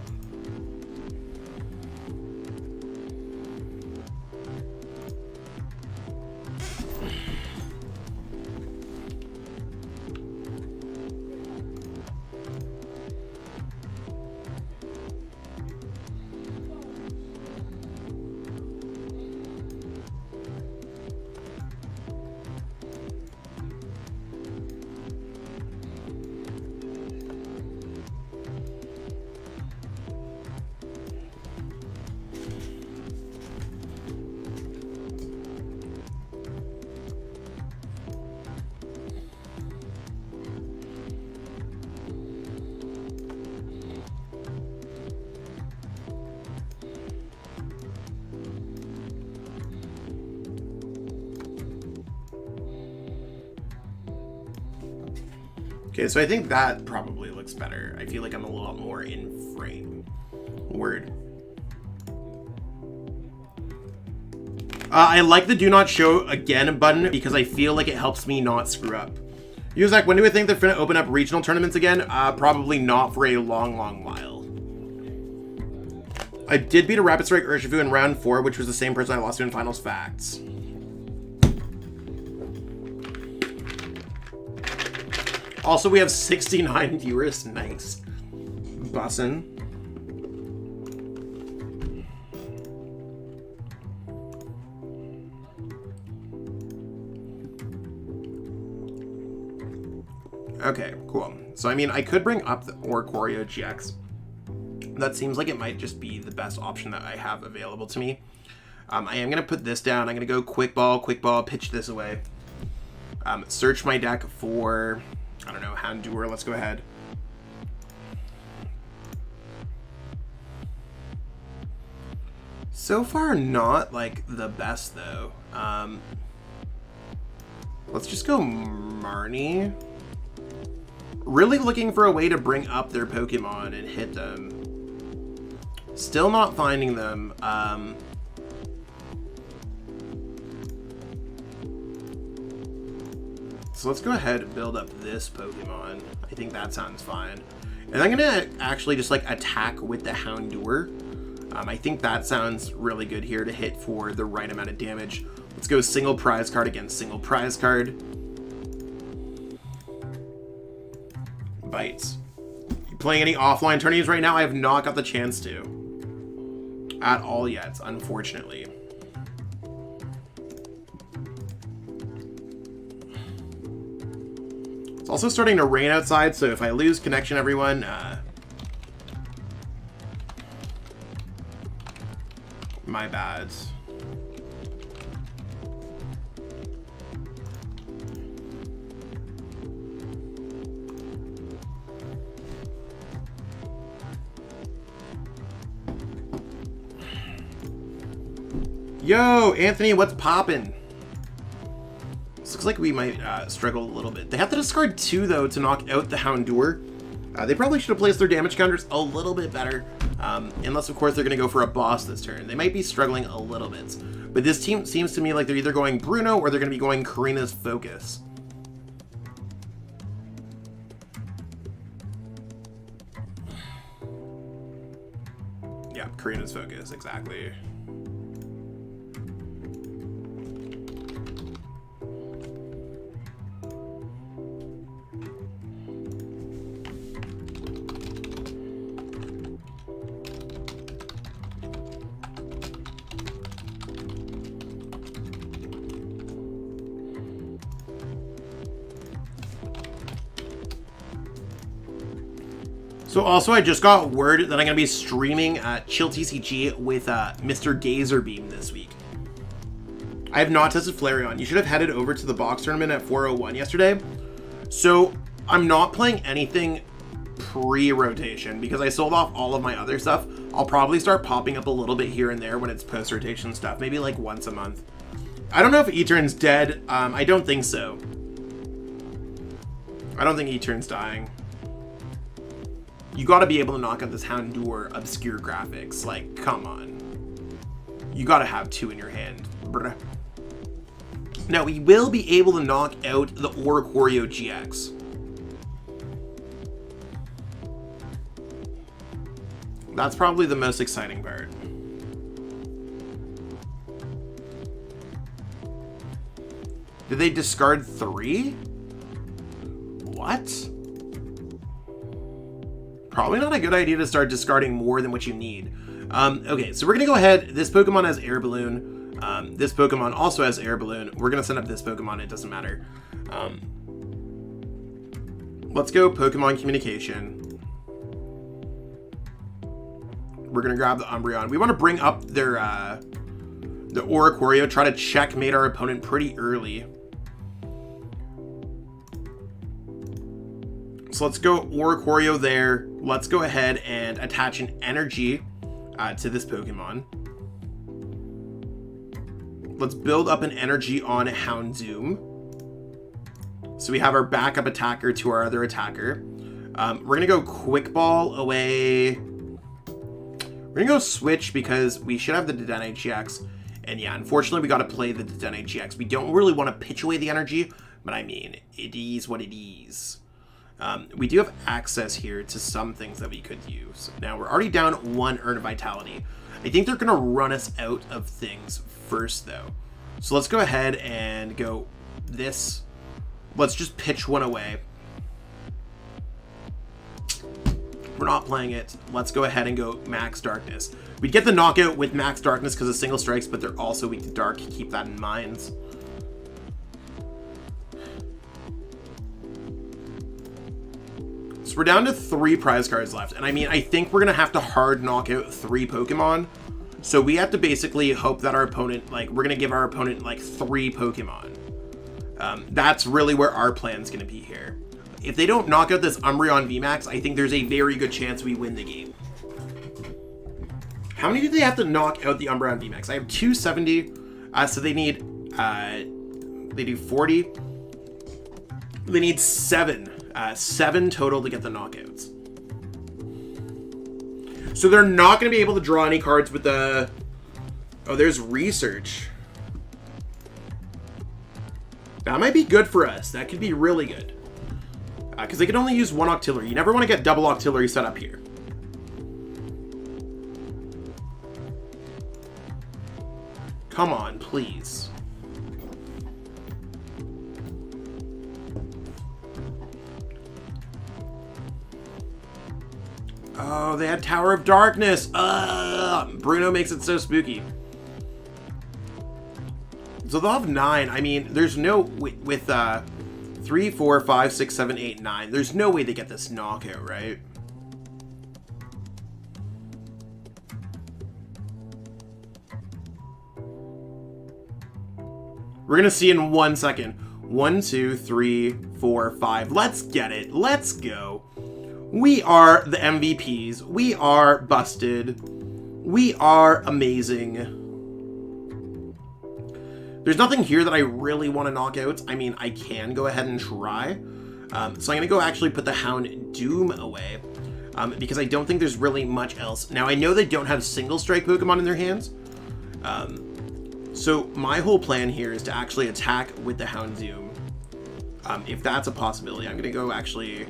Okay, so I think that probably looks better. I feel like I'm a little more in frame. Word. I like the do not show again button because I feel like it helps me not screw up. Uzak, when do we think they're going to open up regional tournaments again? Probably not for a long, long while. I did beat a Rapid Strike Urshifu in round 4, which was the same person I lost to in finals. Facts. Also, we have 69 viewers. Nice. Bussin'. Okay, cool. So, I mean, I could bring up the Orcorio GX. That seems like it might just be the best option that I have available to me. I am going to put this down. I'm going to go quick ball, pitch this away. Search my deck for... I don't know, Houndour, let's go ahead. So far, not, like, the best, though. Let's just go Marnie. Really looking for a way to bring up their Pokemon and hit them. Still not finding them. So let's go ahead and build up this Pokemon. I think that sounds fine. And I'm gonna actually just like attack with the Houndour. I think that sounds really good here to hit for the right amount of damage. Let's go single prize card against single prize card. Bites. You playing any offline tourneys right now? I have not got the chance to. At all yet, unfortunately. It's also starting to rain outside, so if I lose connection, everyone, my bad. Yo, Anthony, what's poppin'? This looks like we might struggle a little bit. They have to discard 2, though, to knock out the Houndour. They probably should have placed their damage counters a little bit better. Unless, of course, they're going to go for a boss this turn. They might be struggling a little bit. But this team seems to me like they're either going Bruno or they're going to be going Karina's Focus. Yeah, Karina's Focus, exactly. So also, I just got word that I'm going to be streaming Chill TCG with Mr. Gazer Beam this week. I have not tested Flareon. You should have headed over to the box tournament at 401 yesterday. So I'm not playing anything pre-rotation because I sold off all of my other stuff. I'll probably start popping up a little bit here and there when it's post-rotation stuff, maybe like once a month. I don't know if Etern's dead. I don't think so. I don't think Etern's dying. You got to be able to knock out this Houndour obscure graphics. Like, come on. You got to have 2 in your hand. Bruh. Now, we will be able to knock out the Oricorio GX. That's probably the most exciting part. Did they discard 3? What? Probably not a good idea to start discarding more than what you need. Okay, so we're going to go ahead. This Pokemon has Air Balloon. This Pokemon also has Air Balloon. We're going to send up this Pokemon. It doesn't matter. Let's go Pokemon Communication. We're going to grab the Umbreon. We want to bring up their the Oricorio, try to checkmate our opponent pretty early. So let's go Oricorio there. Let's go ahead and attach an energy to this Pokemon. Let's build up an energy on Houndoom. So we have our backup attacker to our other attacker. We're going to go Quick Ball away. We're going to go Switch because we should have the Dedenne-GX. And yeah, unfortunately, we got to play the Dedenne-GX. We don't really want to pitch away the energy, but I mean, it is what it is. We do have access here to some things that we could use. Now, we're already down 1 Urn of Vitality. I think they're going to run us out of things first, though. So let's go ahead and go this. Let's just pitch 1 away. We're not playing it. Let's go ahead and go Max Darkness. We'd get the knockout with Max Darkness because of single strikes, but they're also weak to Dark. Keep that in mind. So we're down to 3 prize cards left. And I mean, I think we're going to have to hard knock out 3 Pokemon. So we have to basically hope that our opponent, like, we're going to give our opponent, like, 3 Pokemon. That's really where our plan's going to be here. If they don't knock out this Umbreon VMAX, I think there's a very good chance we win the game. How many do they have to knock out the Umbreon VMAX? I have 270, so they need, they do 40. They need 7. 7 total to get the knockouts. So they're not going to be able to draw any cards with the... Oh, there's Research. That might be good for us. That could be really good. Because they can only use 1 Octillery. You never want to get double Octillery set up here. Come on, please. Oh, they had Tower of Darkness. Bruno makes it so spooky. So they'll have 9. I mean, there's no... With 3, 4, 5, 6, 7, 8, 9. There's no way they get this knockout, right? We're going to see in 1 second. 1, 2, 3, 4, 5. Let's get it. Let's go. We are the MVPs. We are busted. We are amazing. There's nothing here that I really want to knock out. I mean, I can go ahead and try. So I'm going to go actually put the Houndoom away. Because I don't think there's really much else. Now, I know they don't have single strike Pokemon in their hands. So my whole plan here is to actually attack with the Houndoom. If that's a possibility, I'm going to go actually...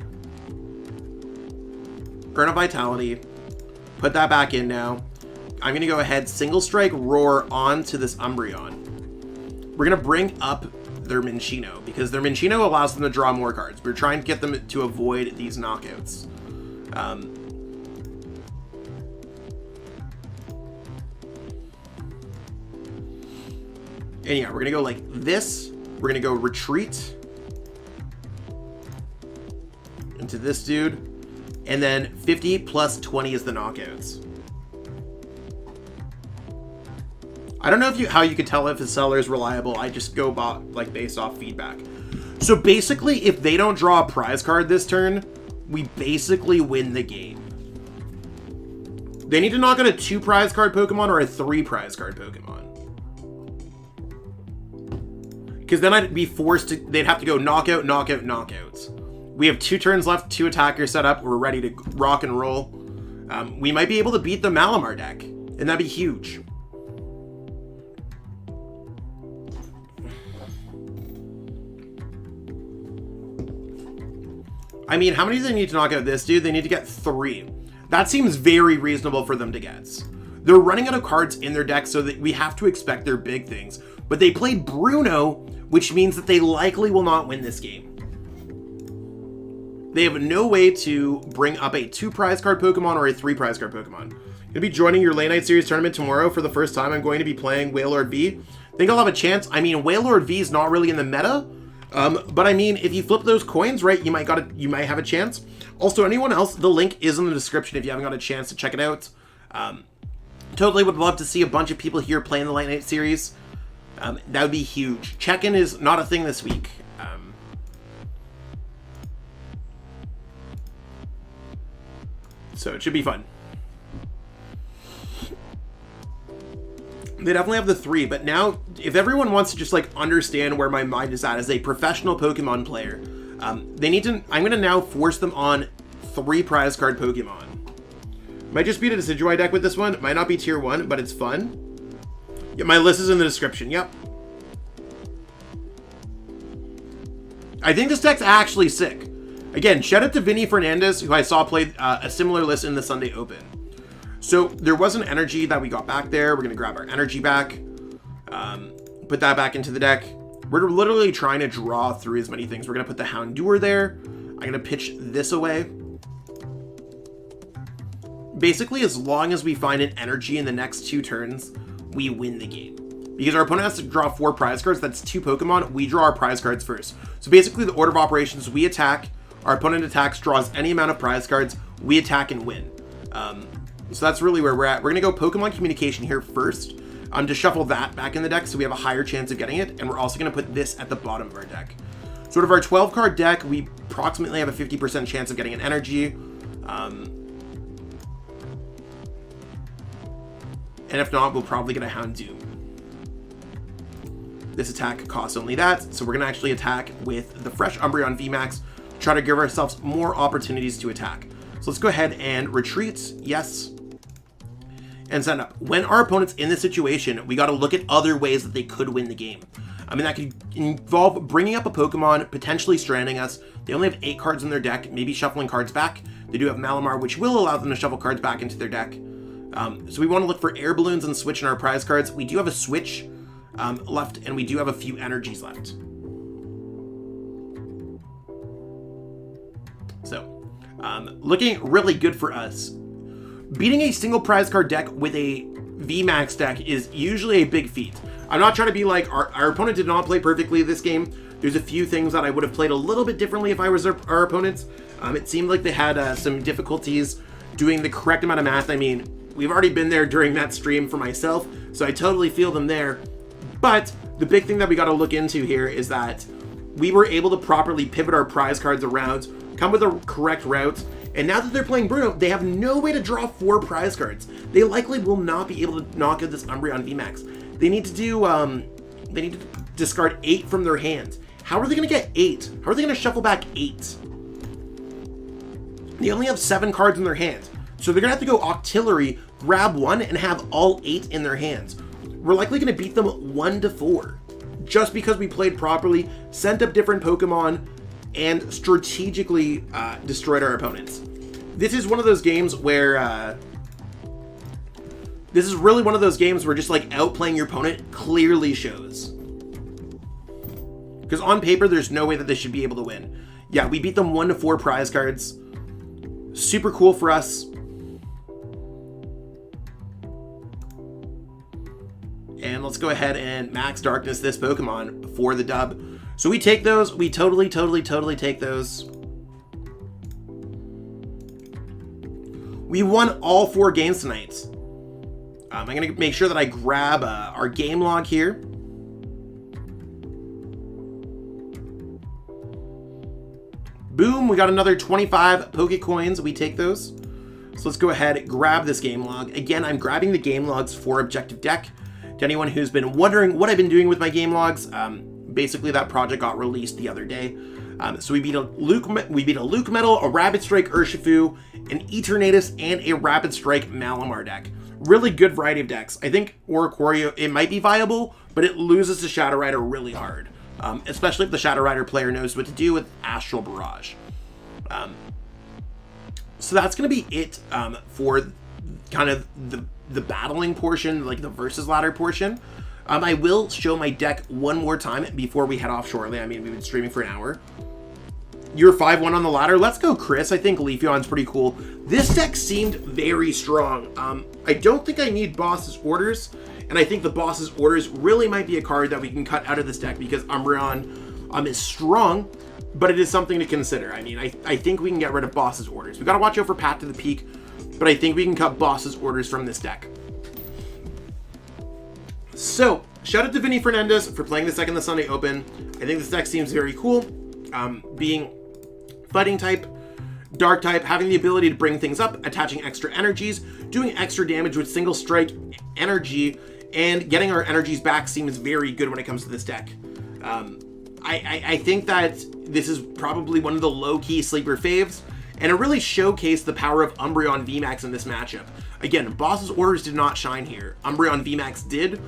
Burn of Vitality. Put that back in now. I'm going to go ahead, single strike Roar onto this Umbreon. We're going to bring up their Minchino, because their Minchino allows them to draw more cards. We're trying to get them to avoid these knockouts. And yeah, we're going to go like this. We're going to go retreat into this dude. and then 50 plus 20 is the knockouts. I don't know if how you could tell if a seller is reliable. I just go like based off feedback. So basically, if they don't draw a prize card this turn, we basically win the game. They need to knock out a 2 prize card Pokemon or a 3 prize card Pokemon. Because then I'd be forced to, they'd have to go knockout, knockout, knockouts. We have 2 turns left, 2 attackers set up. We're ready to rock and roll. We might be able to beat the Malmar deck, and that'd be huge. I mean, how many do they need to knock out this dude? They need to get 3. That seems very reasonable for them to get. They're running out of cards in their deck, so that we have to expect their big things. But they played Bruno, which means that they likely will not win this game. They have no way to bring up a 2 prize card Pokemon or a 3 prize card Pokemon. Going to be joining your late night series tournament tomorrow for the first time. I'm going to be playing Wailord V. Think I'll have a chance. I mean, Wailord V is not really in the meta. But I mean, if you flip those coins right, you might have a chance. Also, anyone else, the link is in the description if you haven't got a chance to check it out. Totally would love to see a bunch of people here playing the late night series. That would be huge. Check-in is not a thing this week. So it should be fun. They definitely have the 3, but now if everyone wants to just like understand where my mind is at as a professional Pokemon player, they need to, I'm going to now force them on 3 prize card Pokemon. Might just beat a Decidueye deck with this one. Might not be tier 1, but it's fun. Yeah, my list is in the description. Yep. I think this deck's actually sick. Again, shout out to Vinny Fernandez, who I saw played a similar list in the Sunday Open. So there was an energy that we got back there. We're going to grab our energy back, put that back into the deck. We're literally trying to draw through as many things. We're going to put the Houndour there. I'm going to pitch this away. Basically, as long as we find an energy in the next 2 turns, we win the game. Because our opponent has to draw 4 prize cards. That's 2 Pokemon. We draw our prize cards first. So basically, the order of operations, we attack. Our opponent attacks, draws any amount of prize cards. We attack and win. So that's really where we're at. We're going to go Pokemon Communication here first to shuffle that back in the deck so we have a higher chance of getting it. And we're also going to put this at the bottom of our deck. Sort of our 12 card deck, we approximately have a 50% chance of getting an energy. And if not, we'll probably get a Houndoom. This attack costs only that, so we're going to actually attack with the fresh Umbreon VMAX to try to give ourselves more opportunities to attack. So let's go ahead and retreat, yes, and send up. When our opponent's in this situation, we got to look at other ways that they could win the game. I mean, that could involve bringing up a Pokemon, potentially stranding us. They only have 8 cards in their deck, maybe shuffling cards back. They do have Malmar, which will allow them to shuffle cards back into their deck. So we want to look for air balloons and switch in our prize cards. We do have a switch left, and we do have a few energies left. So, looking really good for us. Beating a single prize card deck with a VMAX deck is usually a big feat. I'm not trying to be like, our opponent did not play perfectly this game. There's a few things that I would have played a little bit differently if I was our opponents. It seemed like they had some difficulties doing the correct amount of math. I mean, we've already been there during that stream for myself, so I totally feel them there. But the big thing that we got to look into here is that we were able to properly pivot our prize cards around, come with a correct route, and now that they're playing Bruno, they have no way to draw 4 prize cards. They likely will not be able to knock out this Umbreon VMAX. They need to do, they need to discard 8 from their hand. How are they going to get 8? How are they going to shuffle back 8? They only have 7 cards in their hand. So they're going to have to go Octillery, grab 1, and have all 8 in their hands. We're likely going to beat them 1-4. Just because we played properly, sent up different Pokemon, and strategically destroyed our opponents. This is one of those games where... this is really one of those games where just like outplaying your opponent clearly shows. Because on paper, there's no way that they should be able to win. Yeah, we beat them 1-4 prize cards. Super cool for us. And let's go ahead and max darkness this Pokemon for the dub. So we take those. We totally take those. We won all 4 games tonight. I'm going to make sure that I grab our game log here. Boom, we got another 25 Pokecoins. We take those. So let's go ahead and grab this game log. Again, I'm grabbing the game logs for Objective Deck. To anyone who's been wondering what I've been doing with my game logs, basically that project got released the other day. So we beat a Luke Metal, a Rapid Strike Urshifu, an Eternatus, and a Rapid Strike Malmar deck. Really good variety of decks. I think Oricorio, it might be viable, but it loses to Shadow Rider really hard. Especially if the Shadow Rider player knows what to do with Astral Barrage. So that's going to be it for kind of the battling portion, like the versus ladder portion. I will show my deck one more time before we head off shortly. I mean, we've been streaming for an hour. You're 5-1 on the ladder. Let's go, Chris. I think Leafeon's pretty cool. This deck seemed very strong. I don't think I need Boss's Orders, and I think the Boss's Orders really might be a card that we can cut out of this deck because Umbreon is strong, but it is something to consider. I mean, I think we can get rid of Boss's Orders. We got to watch out for Path to the Peak, but I think we can cut Boss's Orders from this deck. So, shout out to Vinny Fernandez for playing this deck in the Sunday Open. I think this deck seems very cool. Being Fighting type, Dark type, having the ability to bring things up, attaching extra energies, doing extra damage with single strike energy, and getting our energies back seems very good when it comes to this deck. I think that this is probably one of the low-key sleeper faves, and it really showcased the power of Umbreon VMAX in this matchup. Again, Boss's Orders did not shine here. Umbreon VMAX did,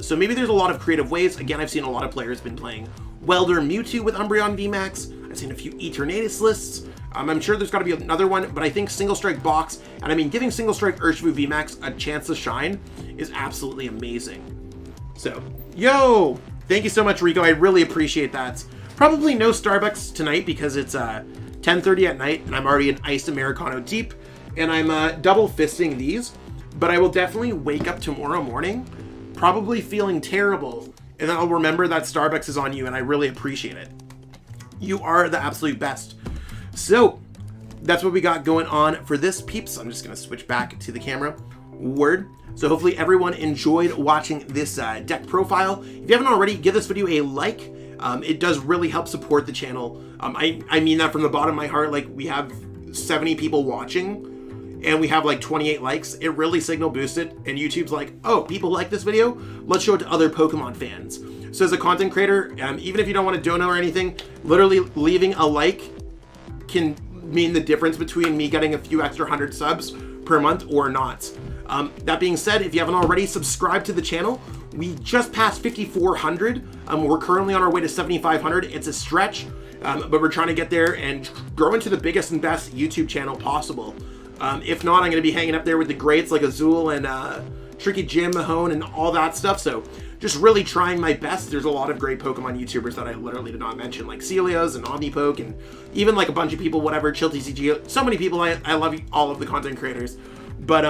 so maybe there's a lot of creative ways. Again, I've seen a lot of players been playing Welder Mewtwo with Umbreon VMAX. I've seen a few Eternatus lists. I'm sure there's got to be another one, but I think Single Strike Box, and I mean giving Single Strike Urshifu VMAX a chance to shine is absolutely amazing. So, yo! Thank you so much, Rico. I really appreciate that. Probably no Starbucks tonight because it's 10:30 at night, and I'm already an iced Americano deep, and I'm double fisting these, but I will definitely wake up tomorrow morning probably feeling terrible, and then I'll remember that Starbucks is on you, and I really appreciate it. You are the absolute best. So, that's what we got going on for this, peeps. I'm just going to switch back to the camera. Word. So hopefully everyone enjoyed watching this deck profile. If you haven't already, give this video a like. It does really help support the channel. I mean that from the bottom of my heart. Like, we have 70 people watching, and we have like 28 likes. It really signal boosted, and YouTube's like, oh, people like this video? Let's show it to other Pokemon fans. So as a content creator, even if you don't want to donate or anything, literally leaving a like can mean the difference between me getting a few extra 100 subs per month or not. That being said, if you haven't already subscribed to the channel, we just passed 5,400. We're currently on our way to 7,500. It's a stretch, but we're trying to get there and grow into the biggest and best YouTube channel possible. If not, I'm going to be hanging up there with the greats like Azul and Tricky Jim Mahone and all that stuff. So just really trying my best. There's a lot of great Pokemon YouTubers that I literally did not mention, like Celios and Omnipoke, and even like a bunch of people, whatever, Chill TCG. So many people. I love all of the content creators. But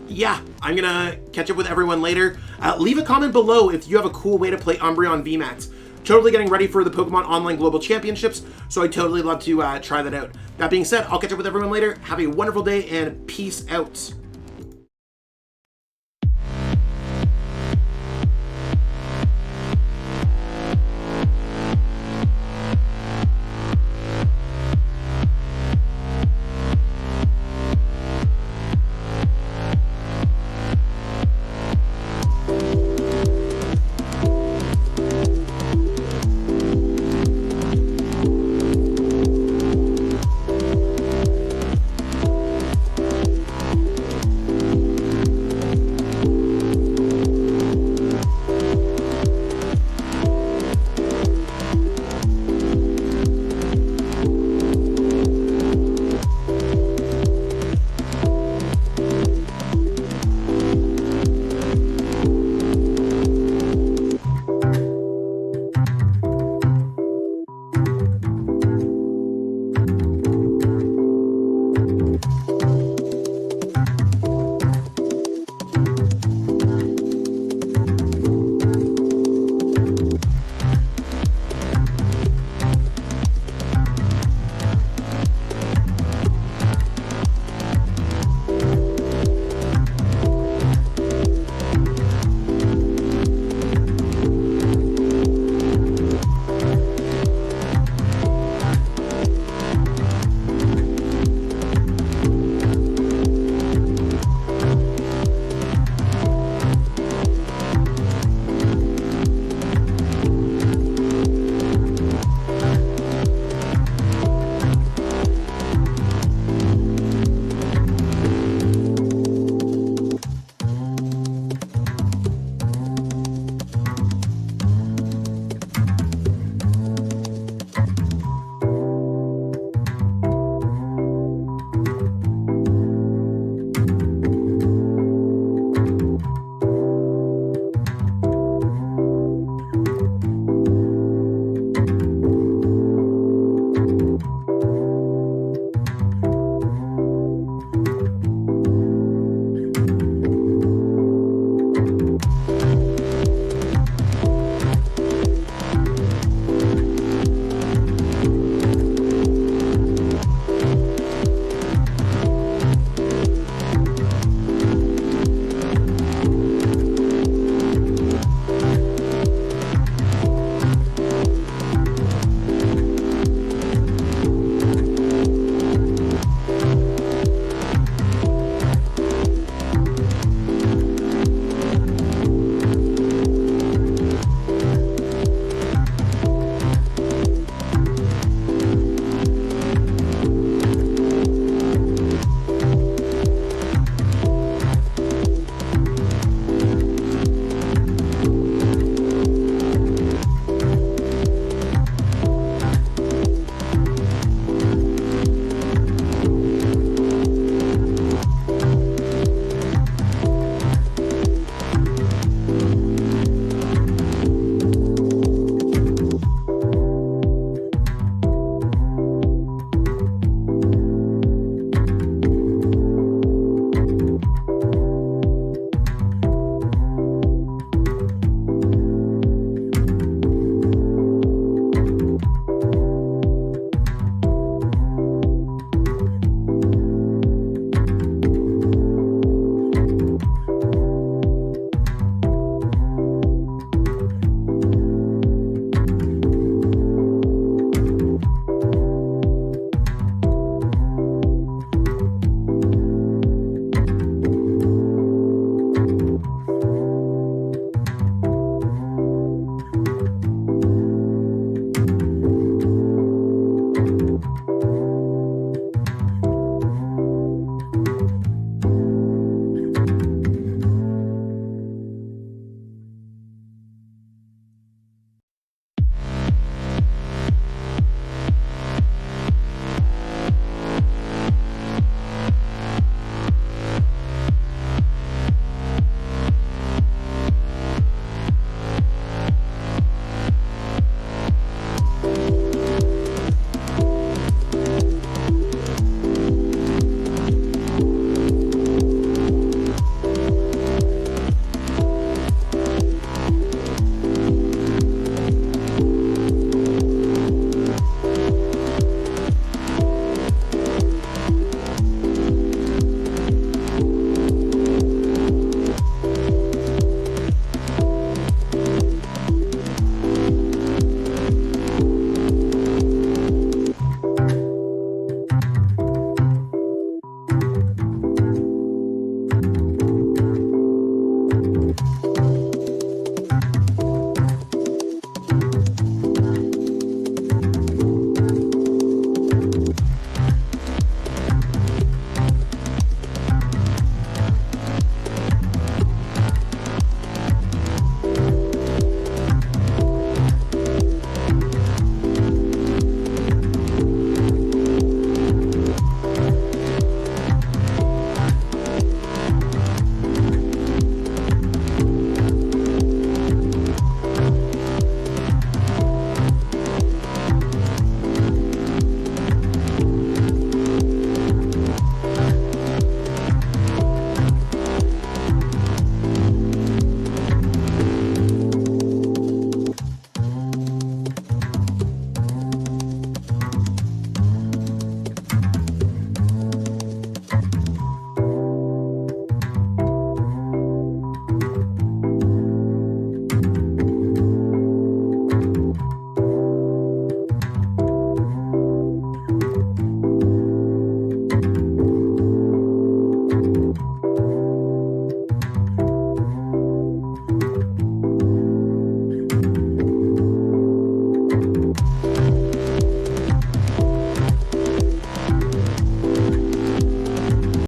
yeah, I'm gonna catch up with everyone later. Leave a comment below if you have a cool way to play Umbreon VMAX. Totally getting ready for the Pokemon Online Global Championships, so I totally love to try that out. That being said, I'll catch up with everyone later. Have a wonderful day, and peace out.